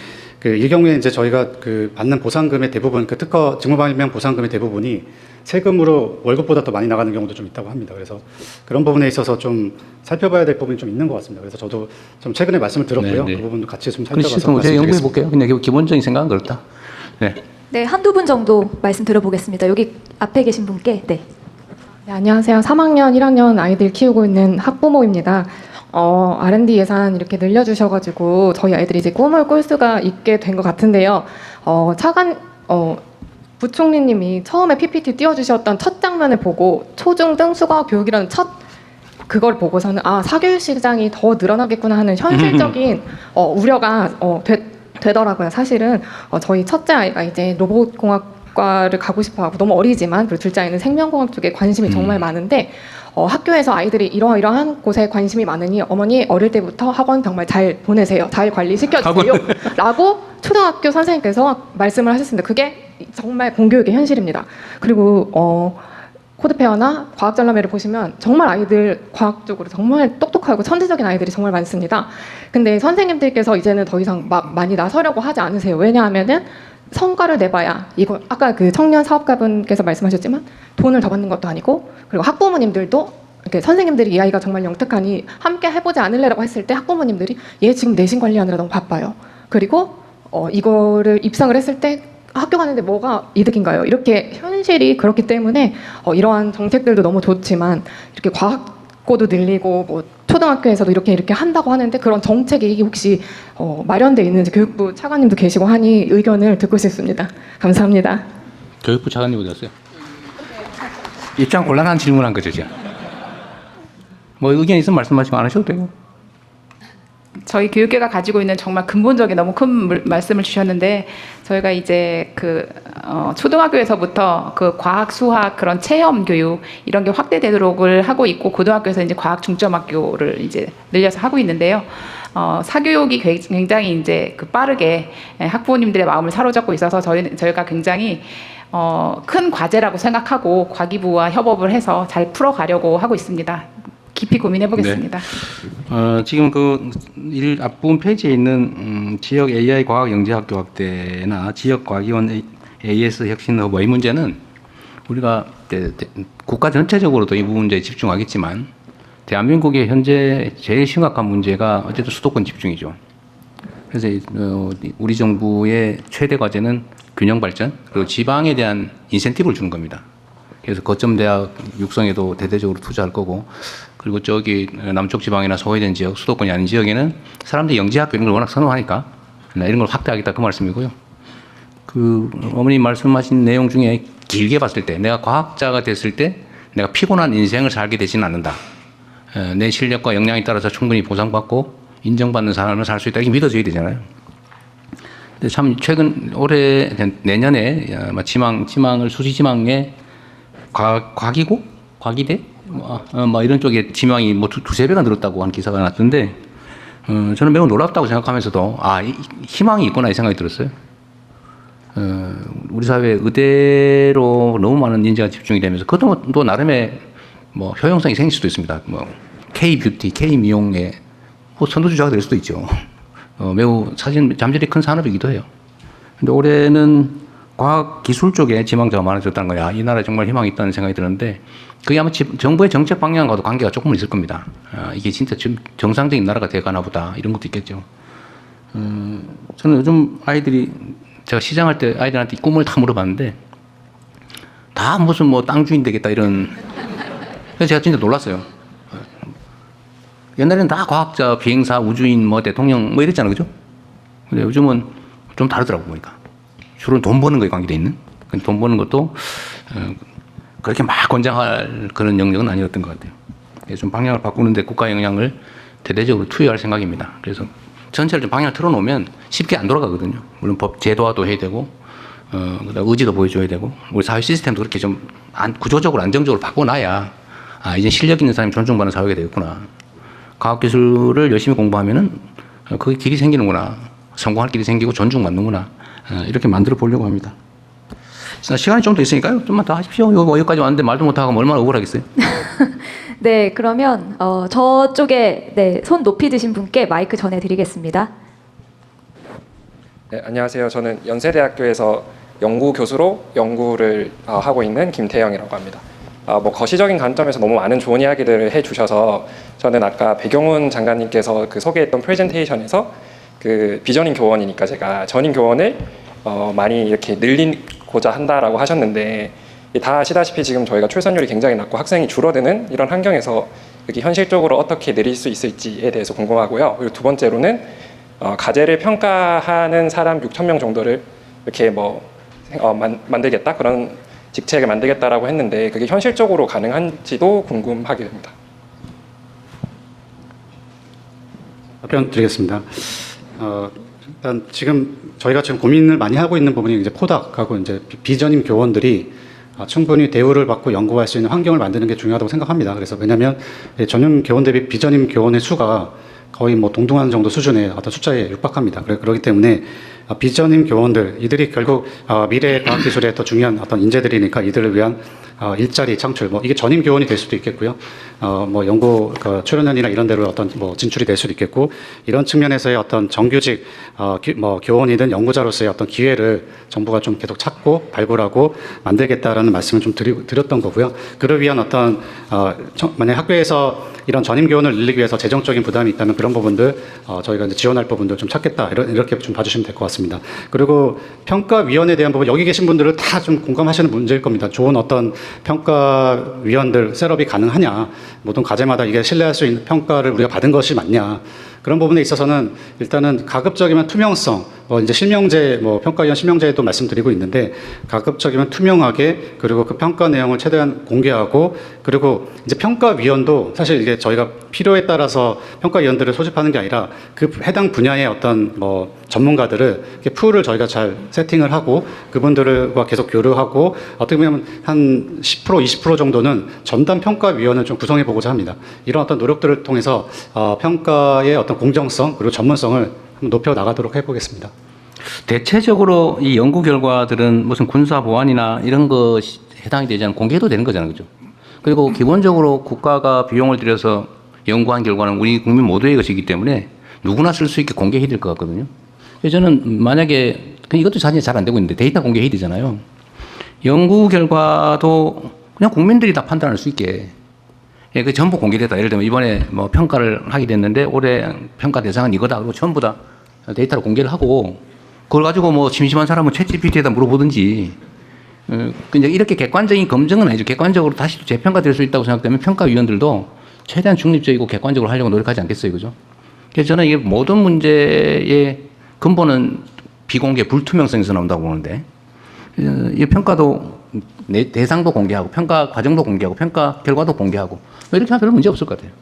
이 경우에 이제 저희가 받는 보상금의 대부분 특허 직무발명 보상금의 대부분이 세금으로 월급보다 더 많이 나가는 경우도 좀 있다고 합니다. 그래서 그런 부분에 있어서 좀 살펴봐야 될 부분이 좀 있는 것 같습니다. 그래서 저도 좀 최근에 말씀을 들었고요. 그 부분도 같이 좀 살펴봐서 제가 연구해 볼게요. 그냥 기본적인 생각은 그렇다. 네. 네, 한두 분 정도 말씀 들어보겠습니다. 여기 앞에 계신 분께. 네. 네, 안녕하세요. 3학년, 1학년 아이들 키우고 있는 학부모입니다. R&D 예산 이렇게 늘려주셔가지고 저희 아이들이 이제 꿈을 꿀 수가 있게 된 것 같은데요. 부총리님이 처음에 PPT 띄워주셨던 첫 장면을 보고 초중등 수거 교육이라는 그걸 보고서는 사교육 시장이 더 늘어나겠구나 하는 현실적인 우려가 되더라고요. 사실은 저희 첫째 아이가 이제 로봇공학과를 가고 싶어하고 너무 어리지만 그리고 둘째 아이는 생명공학 쪽에 관심이 정말 많은데 학교에서 아이들이 이러이러한 곳에 관심이 많으니 어머니 어릴 때부터 학원 정말 잘 보내세요. 잘 관리시켜주세요. 라고 초등학교 선생님께서 말씀을 하셨습니다. 그게 정말 공교육의 현실입니다. 그리고 코드페어나 과학전람회를 보시면 정말 아이들 과학적으로 정말 똑똑하고 천재적인 아이들이 정말 많습니다. 근데 선생님들께서 이제는 더 이상 많이 나서려고 하지 않으세요. 왜냐하면은 성과를 내봐야 이거 아까 그 청년 사업가분께서 말씀하셨지만 돈을 더 받는 것도 아니고 그리고 학부모님들도 이렇게 선생님들이 이 아이가 정말 영특하니 함께 해보지 않을래라고 했을 때 학부모님들이 얘 지금 내신 관리하느라 너무 바빠요. 그리고 이거를 입상을 했을 때 학교 가는데 뭐가 이득인가요? 이렇게 현실이 그렇기 때문에 이러한 정책들도 너무 좋지만 이렇게 과학고도 늘리고 뭐 초등학교에서도 이렇게 한다고 하는데 그런 정책이 혹시 마련돼 있는지 교육부 차관님도 계시고 하니 의견을 듣고 싶습니다. 감사합니다. 교육부 차관님 어디 갔어요? 입장 곤란한 질문한 거죠, 지금. 뭐 의견 있으면 말씀하시고 안 하셔도 되고. 저희 교육계가 가지고 있는 정말 근본적인 너무 큰 말씀을 주셨는데 저희가 이제 초등학교에서부터 그 과학, 수학 그런 체험 교육 이런 게 확대되도록을 하고 있고 고등학교에서 이제 과학 중점학교를 이제 늘려서 하고 있는데요. 사교육이 굉장히 이제 빠르게 학부모님들의 마음을 사로잡고 있어서 저희가 굉장히 큰 과제라고 생각하고 과기부와 협업을 해서 잘 풀어가려고 하고 있습니다. 깊이 고민해 보겠습니다. 네. 지금 앞부분 페이지에 있는 지역 AI 과학 영재학교 확대나 지역 과기원 AS 혁신 허브 이 문제는 우리가 국가 전체적으로도 이 문제에 집중하겠지만 대한민국의 현재 제일 심각한 문제가 어쨌든 수도권 집중이죠. 그래서 우리 정부의 최대 과제는 균형 발전 그리고 지방에 대한 인센티브를 주는 겁니다. 그래서 거점 대학 육성에도 대대적으로 투자할 거고 그리고 저기 남쪽 지방이나 소외된 지역 수도권이 아닌 지역에는 사람들이 영재학교 이런 걸 워낙 선호하니까 이런 걸 확대하겠다 그 말씀이고요. 어머님 말씀하신 내용 중에 길게 봤을 때 내가 과학자가 됐을 때 내가 피곤한 인생을 살게 되지는 않는다. 내 실력과 역량에 따라서 충분히 보상받고 인정받는 삶을 살 수 있다. 이게 믿어져야 되잖아요. 근데 참 올해 내년에 지망을 수시지망에 과기고? 과기대? 이런 쪽에 지망이 두세 배가 늘었다고 한 기사가 났던데, 저는 매우 놀랍다고 생각하면서도, 희망이 있구나 이 생각이 들었어요. 우리 사회 의대로 너무 많은 인재가 집중이 되면서, 그것도 또 나름의 효용성이 생길 수도 있습니다. K-뷰티, K-미용의 선두주자가 될 수도 있죠. 매우 사실 잠재력이 큰 산업이기도 해요. 근데 올해는 과학 기술 쪽에 지망자가 많아졌다는 거야. 이 나라에 정말 희망이 있다는 생각이 드는데 그게 아마 정부의 정책 방향과도 관계가 조금은 있을 겁니다. 이게 진짜 정상적인 나라가 돼가나 보다 이런 것도 있겠죠. 저는 요즘 제가 시장할 때 아이들한테 꿈을 다 물어봤는데 다 무슨 땅 주인 되겠다 이런. 그래서 제가 진짜 놀랐어요. 옛날에는 다 과학자, 비행사, 우주인, 대통령 이랬잖아요, 그죠? 근데 요즘은 좀 다르더라고 보니까. 주로 돈 버는 거에 관계돼 있는. 돈 버는 것도 그렇게 막 권장할 그런 영역은 아니었던 것 같아요. 그래서 좀 방향을 바꾸는데 국가 역량을 대대적으로 투여할 생각입니다. 그래서 전체를 좀 방향을 틀어놓으면 쉽게 안 돌아가거든요. 물론 법 제도화도 해야 되고, 그다음 의지도 보여줘야 되고, 우리 사회 시스템도 그렇게 좀 구조적으로 안정적으로 바꿔놔야 이제 실력 있는 사람이 존중받는 사회가 되겠구나. 과학기술을 열심히 공부하면은 그게 길이 생기는구나. 성공할 길이 생기고 존중받는구나. 이렇게 만들어 보려고 합니다. 시간이 좀 더 있으니까요. 좀만 더 하십시오. 여기까지 왔는데 말도 못하고 하면 얼마나 억울하겠어요. 네, 그러면 저쪽에 손 높이 드신 분께 마이크 전해드리겠습니다. 네, 안녕하세요. 저는 연세대학교에서 연구 교수로 연구를 하고 있는 김태영이라고 합니다. 거시적인 관점에서 너무 많은 좋은 이야기들을 해주셔서 저는 아까 배경훈 장관님께서 소개했던 프레젠테이션에서 비전인 교원이니까 제가 전인 교원을 많이 이렇게 늘리고자 한다라고 하셨는데 다 아시다시피 지금 저희가 출산율이 굉장히 낮고 학생이 줄어드는 이런 환경에서 이렇게 현실적으로 어떻게 늘릴 수 있을지에 대해서 궁금하고요. 그리고 두 번째로는 가제를 평가하는 사람 6,000명 정도를 이렇게 만들겠다 그런 직책을 만들겠다라고 했는데 그게 현실적으로 가능한지도 궁금하게 됩니다. 답변 드리겠습니다. 일단 지금 저희가 지금 고민을 많이 하고 있는 부분이 이제 포닥하고 이제 비전임 교원들이 충분히 대우를 받고 연구할 수 있는 환경을 만드는 게 중요하다고 생각합니다. 그래서 왜냐하면 전임 교원 대비 비전임 교원의 수가 거의 동등한 정도 수준의 어떤 숫자에 육박합니다. 그렇기 때문에 비전임 교원들 이들이 결국 미래 과학기술의 더 중요한 어떤 인재들이니까 이들을 위한 일자리 창출 이게 전임 교원이 될 수도 있겠고요. 연구 출연연이나 이런 데로 어떤 진출이 될 수도 있겠고 이런 측면에서의 어떤 정규직 교원이든 연구자로서의 어떤 기회를 정부가 좀 계속 찾고 발굴하고 만들겠다라는 말씀을 좀 드렸던 거고요. 그를 위한 어떤 만약 학교에서 이런 전임 교원을 늘리기 위해서 재정적인 부담이 있다면 그런 부분들 저희가 이제 지원할 부분들 좀 찾겠다 이렇게 좀 봐주시면 될 것 같습니다. 그리고 평가위원회에 대한 부분 여기 계신 분들은 다 좀 공감하시는 문제일 겁니다. 좋은 어떤 평가위원들 셋업이 가능하냐, 모든 과제마다 이게 신뢰할 수 있는 평가를 우리가 받은 것이 맞냐, 그런 부분에 있어서는 일단은 가급적이면 투명성, 이제 실명제, 평가위원 실명제도 말씀드리고 있는데 가급적이면 투명하게 그리고 그 평가 내용을 최대한 공개하고 그리고 이제 평가위원도 사실 이게 저희가 필요에 따라서 평가위원들을 소집하는 게 아니라 그 해당 분야의 어떤 전문가들을 이렇게 풀을 저희가 잘 세팅을 하고 그분들과 계속 교류하고 어떻게 보면 한 10% 20% 정도는 전담 평가위원을 좀 구성해 보고자 합니다. 이런 어떤 노력들을 통해서 평가의 어떤 공정성 그리고 전문성을 한번 높여 나가도록 해보겠습니다. 대체적으로 이 연구 결과들은 무슨 군사 보안이나 이런 거 해당이 되지 않으면 공개해도 되는 거잖아요, 그죠? 그리고 기본적으로 국가가 비용을 들여서 연구한 결과는 우리 국민 모두의 것이기 때문에 누구나 쓸 수 있게 공개해야 될 것 같거든요. 그래서 저는 만약에 이것도 사실 잘 안 되고 있는데 데이터 공개해야 되잖아요. 연구 결과도 그냥 국민들이 다 판단할 수 있게 그 전부 공개됐다. 예를 들면 이번에 평가를 하게 됐는데 올해 평가 대상은 이거다. 그리고 전부 다 데이터를 공개를 하고 그걸 가지고 심심한 사람은 챗GPT에다 물어보든지 근데 이렇게 객관적인 검증은 아니죠. 객관적으로 다시 재평가될 수 있다고 생각되면 평가위원들도 최대한 중립적이고 객관적으로 하려고 노력하지 않겠어요, 그죠? 그래서 저는 이게 모든 문제의 근본은 비공개, 불투명성에서 나온다고 보는데 이 평가도 대상도 공개하고 평가 과정도 공개하고 평가 결과도 공개하고 이렇게 하면 별로 문제 없을 것 같아요.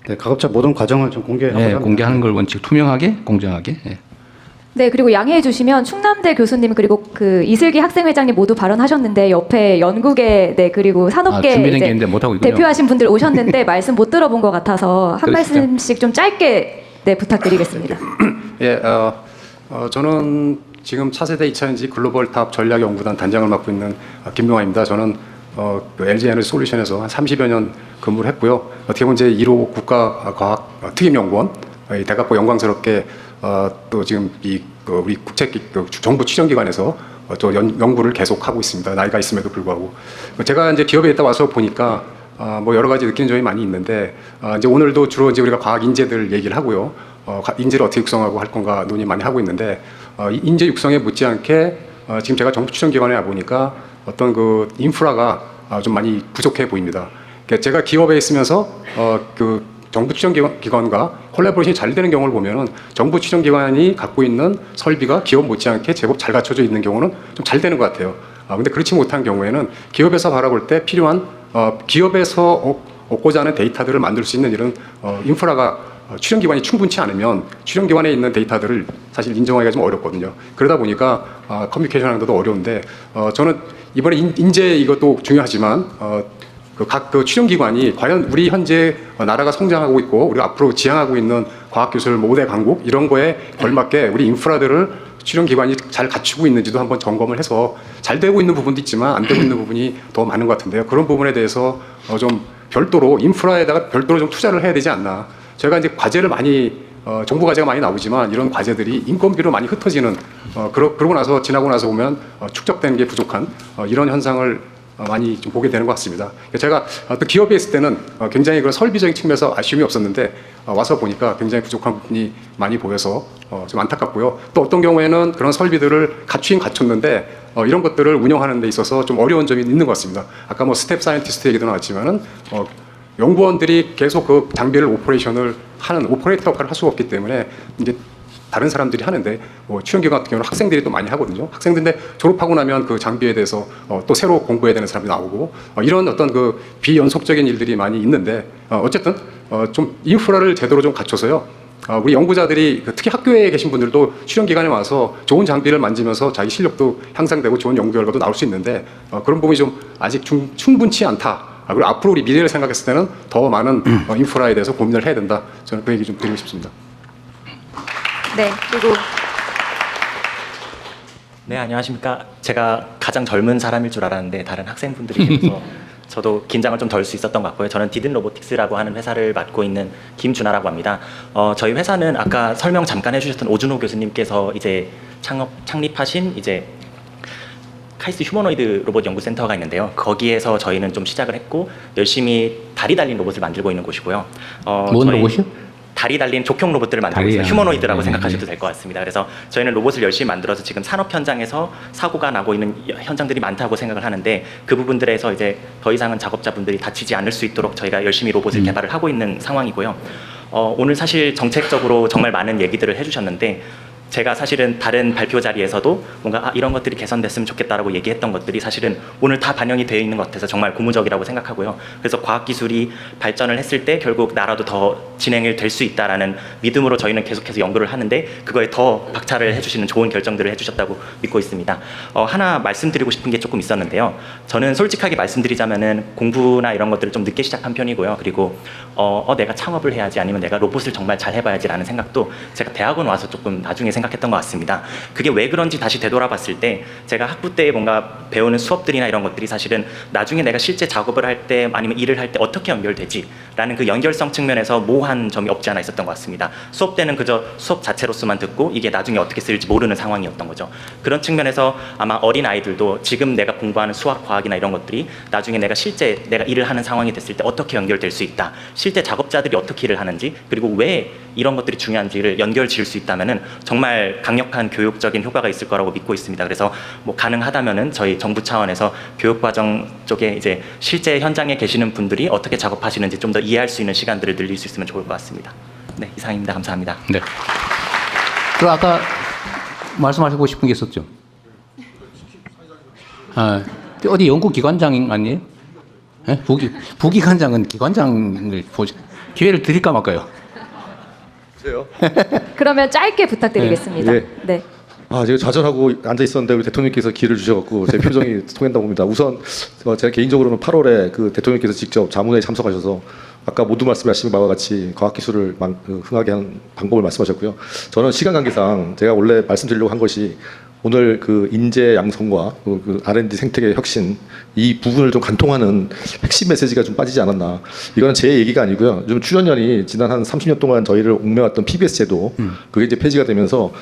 네, 가급적 모든 과정을 좀 공개하고 네, 공개하는 걸 원칙 투명하게, 공정하게. 네, 그리고 양해해 주시면 충남대 교수님 그리고 그 이슬기 학생회장님 모두 발언하셨는데 옆에 연구계 그리고 산업계 준비된 게 있는데 못하고 있군요. 대표하신 분들 오셨는데 말씀 못 들어본 것 같아서 한 말씀씩 좀 짧게 부탁드리겠습니다. 예, 저는 지금 차세대 2차전지 글로벌 탑 전략연구단 단장을 맡고 있는 김명환입니다. 저는 그 LG 에너지 솔루션에서 한 30여 년 근무를 했고요. 어떻게 보면 제 1호 국가과학 특임연구원, 대각고 영광스럽게 또 지금 우리 정부 출연기관에서 또 연구를 계속하고 있습니다. 나이가 있음에도 불구하고. 제가 이제 기업에 있다 와서 보니까 여러 가지 느끼는 점이 많이 있는데 이제 오늘도 주로 이제 우리가 과학 인재들 얘기를 하고요. 인재를 어떻게 육성하고 할 건가 논의 많이 하고 있는데 인재 육성에 못지않게 지금 제가 정부 출연기관에 와 보니까 어떤 그 인프라가 좀 많이 부족해 보입니다. 그러니까 제가 기업에 있으면서 그 정부 출연기관과 콜라보레이션이 잘 되는 경우를 보면은 정부 출연기관이 갖고 있는 설비가 기업 못지않게 제법 잘 갖춰져 있는 경우는 좀 잘 되는 것 같아요. 근데 그렇지 못한 경우에는 기업에서 바라볼 때 필요한 기업에서 얻고자 하는 데이터들을 만들 수 있는 이런 인프라가 출연기관이 충분치 않으면 출연기관에 있는 데이터들을 사실 인정하기가 좀 어렵거든요. 그러다 보니까 커뮤니케이션 하는 것도 어려운데 저는 이번에 인재 이것도 중요하지만 각 출연기관이 과연 우리 현재 나라가 성장하고 있고 우리가 앞으로 지향하고 있는 과학기술 모델 강국 이런 거에 걸맞게 우리 인프라들을 출연기관이 잘 갖추고 있는지도 한번 점검을 해서 잘 되고 있는 부분도 있지만 안 되고 있는 부분이 더 많은 것 같은데요. 그런 부분에 대해서 좀 별도로 인프라에다가 별도로 좀 투자를 해야 되지 않나. 저희가 이제 과제를 많이 정부 과제가 많이 나오지만 이런 과제들이 인건비로 많이 흩어지는 그러고 나서 지나고 나서 보면 축적되는 게 부족한 이런 현상을 많이 좀 보게 되는 것 같습니다. 제가 또 기업에 있을 때는 굉장히 그런 설비적인 측면에서 아쉬움이 없었는데 와서 보니까 굉장히 부족한 부분이 많이 보여서 좀 안타깝고요. 또 어떤 경우에는 그런 설비들을 갖췄는데 이런 것들을 운영하는 데 있어서 좀 어려운 점이 있는 것 같습니다. 아까 스텝 사이언티스트 얘기도 나왔지만은 연구원들이 계속 그 장비를 오퍼레이션을 하는 오퍼레이터 역할을 할 수가 없기 때문에 이제 다른 사람들이 하는데 출연기관 같은 경우는 학생들이 또 많이 하거든요. 학생들인데 졸업하고 나면 그 장비에 대해서 또 새로 공부해야 되는 사람이 나오고 이런 어떤 그 비연속적인 일들이 많이 있는데 어쨌든 좀 인프라를 제대로 좀 갖춰서요. 우리 연구자들이 특히 학교에 계신 분들도 출연기관에 와서 좋은 장비를 만지면서 자기 실력도 향상되고 좋은 연구 결과도 나올 수 있는데 그런 부분이 좀 아직 충분치 않다. 그리고 앞으로 우리 미래를 생각했을 때는 더 많은 인프라에 대해서 고민을 해야 된다. 저는 그 얘기 좀 드리고 싶습니다. 네, 그리고 네, 안녕하십니까. 제가 가장 젊은 사람일 줄 알았는데 다른 학생분들이 계셔서 저도 긴장을 좀 덜 수 있었던 것 같고요. 저는 디든 로보틱스라고 하는 회사를 맡고 있는 김준하라고 합니다. 저희 회사는 아까 설명 잠깐 해주셨던 오준호 교수님께서 이제 창립하신 이제 카이스트 휴머노이드 로봇 연구센터가 있는데요. 거기에서 저희는 좀 시작을 했고 열심히 다리 달린 로봇을 만들고 있는 곳이고요. 뭔 로봇이요? 다리 달린 족형 로봇들을 만들고 있어요. 휴머노이드라고 생각하셔도 될 것 같습니다. 그래서 저희는 로봇을 열심히 만들어서 지금 산업 현장에서 사고가 나고 있는 현장들이 많다고 생각을 하는데 그 부분들에서 이제 더 이상은 작업자분들이 다치지 않을 수 있도록 저희가 열심히 로봇을 개발을 하고 있는 상황이고요. 오늘 사실 정책적으로 정말 많은 얘기들을 해주셨는데 제가 사실은 다른 발표 자리에서도 뭔가 이런 것들이 개선됐으면 좋겠다라고 얘기했던 것들이 사실은 오늘 다 반영이 되어 있는 것 같아서 정말 고무적이라고 생각하고요. 그래서 과학기술이 발전을 했을 때 결국 나라도 더 진행이 될 수 있다라는 믿음으로 저희는 계속해서 연구를 하는데 그거에 더 박차를 해주시는 좋은 결정들을 해주셨다고 믿고 있습니다. 하나 말씀드리고 싶은 게 조금 있었는데요. 저는 솔직하게 말씀드리자면은 공부나 이런 것들을 좀 늦게 시작한 편이고요. 그리고 내가 창업을 해야지 아니면 내가 로봇을 정말 잘 해봐야지라는 생각도 제가 대학원 와서 조금 나중에 생각했던 것 같습니다. 그게 왜 그런지 다시 되돌아봤을 때 제가 학부 때 뭔가 배우는 수업들이나 이런 것들이 사실은 나중에 내가 실제 작업을 할 때 아니면 일을 할 때 어떻게 연결되지라는 그 연결성 측면에서 모호한 점이 없지 않아 있었던 것 같습니다. 수업 때는 그저 수업 자체로서만 듣고 이게 나중에 어떻게 쓰일지 모르는 상황이었던 거죠. 그런 측면에서 아마 어린 아이들도 지금 내가 공부하는 수학, 과학이나 이런 것들이 나중에 내가 실제 내가 일을 하는 상황이 됐을 때 어떻게 연결될 수 있다. 실제 작업자들이 어떻게 일을 하는지 그리고 왜 이런 것들이 중요한지를 연결 지을 수 있다면은 정말 강력한 교육적인 효과가 있을 거라고 믿고 있습니다. 그래서 뭐 가능하다면은 저희 정부 차원에서 교육과정 쪽에 이제 실제 현장에 계시는 분들이 어떻게 작업하시는지 좀 더 이해할 수 있는 시간들을 늘릴 수 있으면 좋을 것 같습니다. 네, 이상입니다. 감사합니다. 네. 그리고 아까 말씀하시고 싶은 게 있었죠. 어디 연구기관장 아니에요? 네? 부기관장은 기관장을 기회를 드릴까 말까요? 그러면 짧게 부탁드리겠습니다. 네. 네. 제가 좌절하고 앉아 있었는데 우리 대통령께서 기회를 주셔갖고 제 표정이 통했다고 봅니다. 우선 제가 개인적으로는 8월에 그 대통령께서 직접 자문회에 참석하셔서 아까 모두 말씀하신 바와 같이 과학기술을 흥하게 하는 방법을 말씀하셨고요. 저는 시간 관계상 제가 원래 말씀드리려고 한 것이 오늘 그 인재 양성과 그 R&D 생태계 혁신 이 부분을 좀 관통하는 핵심 메시지가 좀 빠지지 않았나. 이거는 제 얘기가 아니고요. 좀 출연연이 지난 한 30년 동안 저희를 옥매왔던 PBS 제도 그게 이제 폐지가 되면서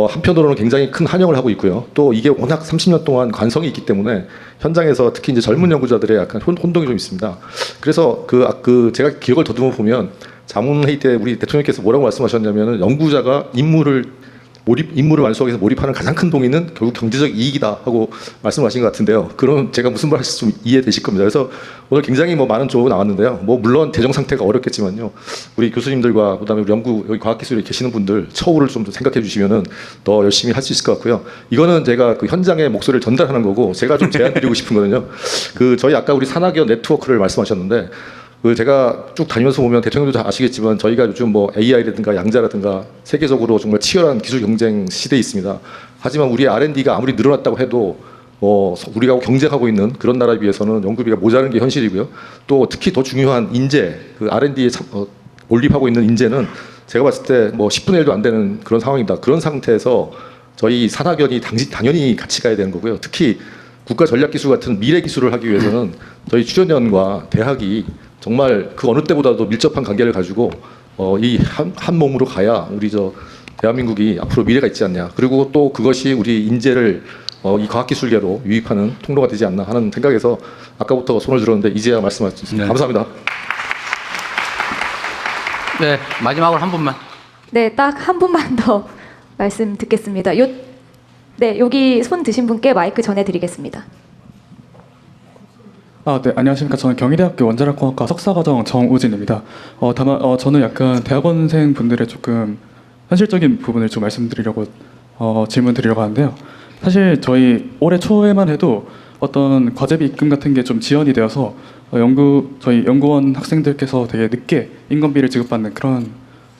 한편으로는 굉장히 큰 환영을 하고 있고요. 또 이게 워낙 30년 동안 관성이 있기 때문에 현장에서 특히 이제 젊은 연구자들의 약간 혼동이 좀 있습니다. 그래서 제가 기억을 더듬어 보면 자문회의 때 우리 대통령께서 뭐라고 말씀하셨냐면은 연구자가 임무를 완수하기 위해서 몰입하는 가장 큰 동의는 결국 경제적 이익이다 하고 말씀하신 것 같은데요. 그럼 제가 무슨 말 하실지 좀 이해되실 겁니다. 그래서 오늘 굉장히 많은 조언이 나왔는데요. 물론 재정 상태가 어렵겠지만요. 우리 교수님들과 그다음에 우리 여기 과학기술에 계시는 분들 처우를 좀 생각해 주시면은 더 열심히 할 수 있을 것 같고요. 이거는 제가 그 현장의 목소리를 전달하는 거고 제가 좀 제안드리고 싶은 거는요. 저희 아까 우리 산학연 네트워크를 말씀하셨는데 제가 쭉 다니면서 보면 대통령도 다 아시겠지만 저희가 요즘 AI라든가 양자라든가 세계적으로 정말 치열한 기술 경쟁 시대에 있습니다. 하지만 우리 R&D가 아무리 늘어났다고 해도 우리가 경쟁하고 있는 그런 나라에 비해서는 연구비가 모자란 게 현실이고요. 또 특히 더 중요한 인재, 그 R&D에 몰입하고 있는 인재는 제가 봤을 때 10분의 1도 안 되는 그런 상황입니다. 그런 상태에서 저희 산학연이 당연히 같이 가야 되는 거고요. 특히 국가전략기술 같은 미래 기술을 하기 위해서는 저희 출연연과 대학이 정말 그 어느 때보다도 밀접한 관계를 가지고 이 한 몸으로 가야 우리 대한민국이 앞으로 미래가 있지 않냐. 그리고 또 그것이 우리 인재를 이 과학기술계로 유입하는 통로가 되지 않나 하는 생각에서 아까부터 손을 들었는데 이제야 말씀하셨습니다. 네. 감사합니다. 네, 마지막으로 한 분만. 네, 딱 한 분만 더 말씀 듣겠습니다. 네, 여기 손 드신 분께 마이크 전해드리겠습니다. 네, 안녕하십니까. 저는 경희대학교 원자력공학과 석사과정 정우진입니다. 다만 저는 약간 대학원생 분들의 조금 현실적인 부분을 좀 말씀드리려고 질문 드리려고 하는데요. 사실 저희 올해 초에만 해도 어떤 과제비 입금 같은 게 좀 지연이 되어서 저희 연구원 학생들께서 되게 늦게 인건비를 지급받는 그런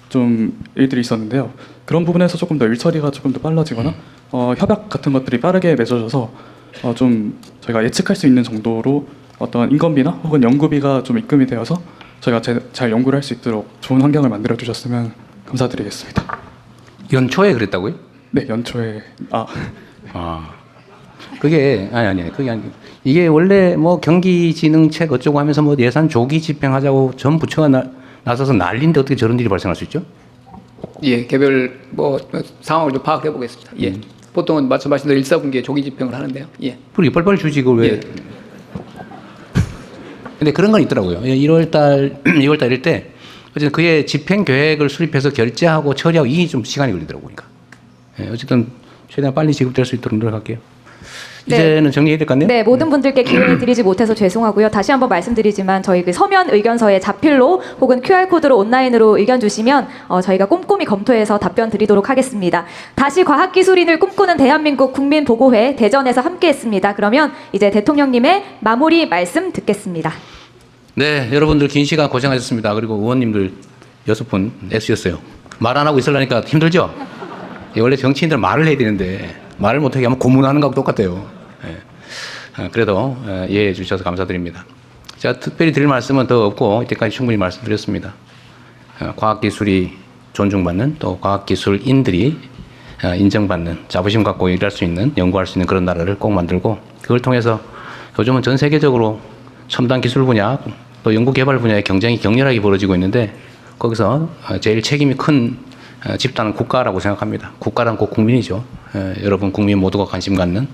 좀 일들이 있었는데요. 그런 부분에서 조금 더 일처리가 조금 더 빨라지거나 협약 같은 것들이 빠르게 맺어져서 좀 저희가 예측할 수 있는 정도로 어떤 인건비나 혹은 연구비가 좀 입금이 되어서 저희가 잘 연구를 할 수 있도록 좋은 환경을 만들어 주셨으면 감사드리겠습니다. 연초에 그랬다고요? 네, 연초에. 그게 그게 아니고 이게 원래 경기지능책 어쩌고 하면서 예산 조기 집행하자고 전 부처가 나서서 난리인데 어떻게 저런 일이 발생할 수 있죠? 예, 개별 상황을 좀 파악해 보겠습니다. 예. 보통은 말씀하신 대로 1사분기에 조기 집행을 하는데요. 예. 그러게 빨리빨리 주지 그걸 왜? 근데 그런 건 있더라고요. 2월달일 때 어쨌든 그의 집행 계획을 수립해서 결제하고 처리하고 이게 좀 시간이 걸리더라고요. 그러니까. 어쨌든 최대한 빨리 지급될 수 있도록 노력할게요. 이제는 정리해야 될 것 같네요. 네, 모든 분들께 기회를 드리지 못해서 죄송하고요. 다시 한번 말씀드리지만 저희 그 서면 의견서에 자필로 혹은 QR코드로 온라인으로 의견 주시면 저희가 꼼꼼히 검토해서 답변 드리도록 하겠습니다. 다시 과학기술인을 꿈꾸는 대한민국 국민보고회 대전에서 함께했습니다. 그러면 이제 대통령님의 마무리 말씀 듣겠습니다. 네, 여러분들 긴 시간 고생하셨습니다. 그리고 의원님들 6분 애쓰셨어요. 말 안 하고 있으려니까 힘들죠? 원래 정치인들 말을 해야 되는데 말을 못하게 하면 고문하는 거하고 똑같아요. 그래도 이해해 주셔서 감사드립니다. 제가 특별히 드릴 말씀은 더 없고 이때까지 충분히 말씀드렸습니다. 과학기술이 존중받는 또 과학기술인들이 인정받는 자부심 갖고 일할 수 있는 연구할 수 있는 그런 나라를 꼭 만들고 그걸 통해서 요즘은 전 세계적으로 첨단 기술 분야 또 연구개발 분야의 경쟁이 격렬하게 벌어지고 있는데 거기서 제일 책임이 큰 집단은 국가라고 생각합니다. 국가란 곧 국민이죠. 여러분 국민 모두가 관심 갖는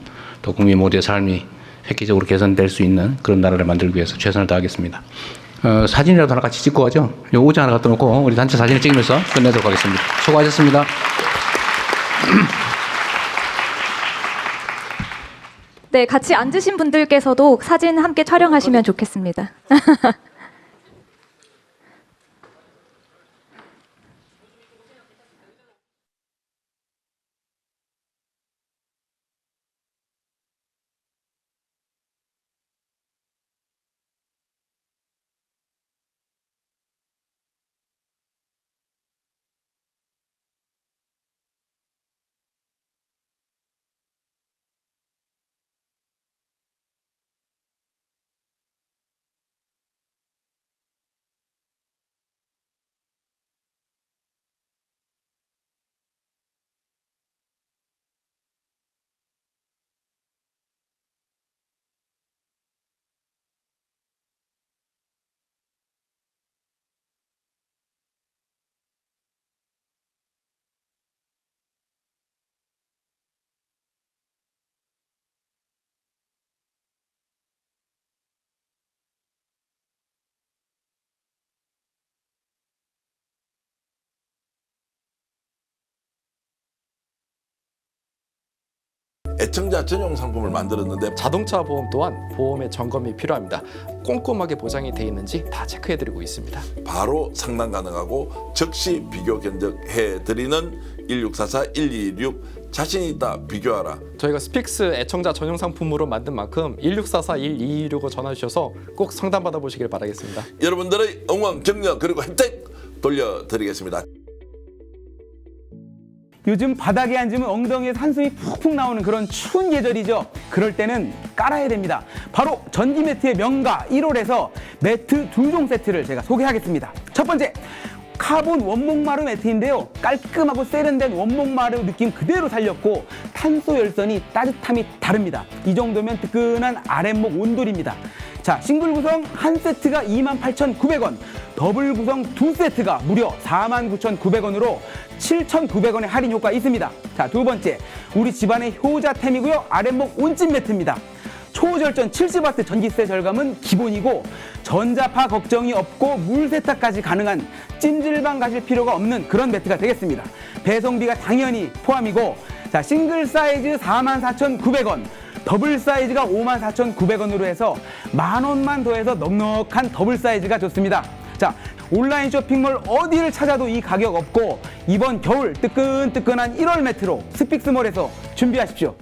또 국민 모두의 삶이 획기적으로 개선될 수 있는 그런 나라를 만들기 위해서 최선을 다하겠습니다. 사진이라도 하나 같이 찍고 가죠. 요 의자 하나 갖다 놓고 우리 단체 사진을 찍으면서 끝내도록 하겠습니다. 수고하셨습니다. 네, 같이 앉으신 분들께서도 사진 함께 촬영하시면 좋겠습니다. 애청자 전용 상품을 만들었는데 자동차 보험 또한 보험의 점검이 필요합니다. 꼼꼼하게 보장이 돼 있는지 다 체크해드리고 있습니다. 바로 상담 가능하고 즉시 비교 견적해드리는 1644-1226 자신 있다 비교하라. 저희가 스픽스 애청자 전용 상품으로 만든 만큼 1644-1226을 전화 주셔서 꼭 상담 받아보시길 바라겠습니다. 여러분들의 응원, 격려 그리고 혜택 돌려드리겠습니다. 요즘 바닥에 앉으면 엉덩이에 산숨이 푹푹 나오는 그런 추운 계절이죠. 그럴 때는 깔아야 됩니다. 바로 전기 매트의 명가 1홀에서 매트 2종 세트를 제가 소개하겠습니다. 첫 번째, 카본 원목 마루 매트인데요. 깔끔하고 세련된 원목 마루 느낌 그대로 살렸고 탄소 열선이 따뜻함이 다릅니다. 이 정도면 뜨끈한 아랫목 온돌입니다. 자, 싱글 구성 한 세트가 28,900원, 더블 구성 두 세트가 무려 49,900원으로 7,900원의 할인 효과 있습니다. 자, 두 번째, 우리 집안의 효자템이고요. 아랫목 온찜 매트입니다. 초절전 70W 전기세 절감은 기본이고 전자파 걱정이 없고 물 세탁까지 가능한 찜질방 가실 필요가 없는 그런 매트가 되겠습니다. 배송비가 당연히 포함이고, 자, 싱글 사이즈 44,900원, 더블 사이즈가 54,900원으로 해서 10,000원만 더해서 넉넉한 더블 사이즈가 좋습니다. 자, 온라인 쇼핑몰 어디를 찾아도 이 가격 없고 이번 겨울 뜨끈뜨끈한 1월 매트로 스픽스몰에서 준비하십시오.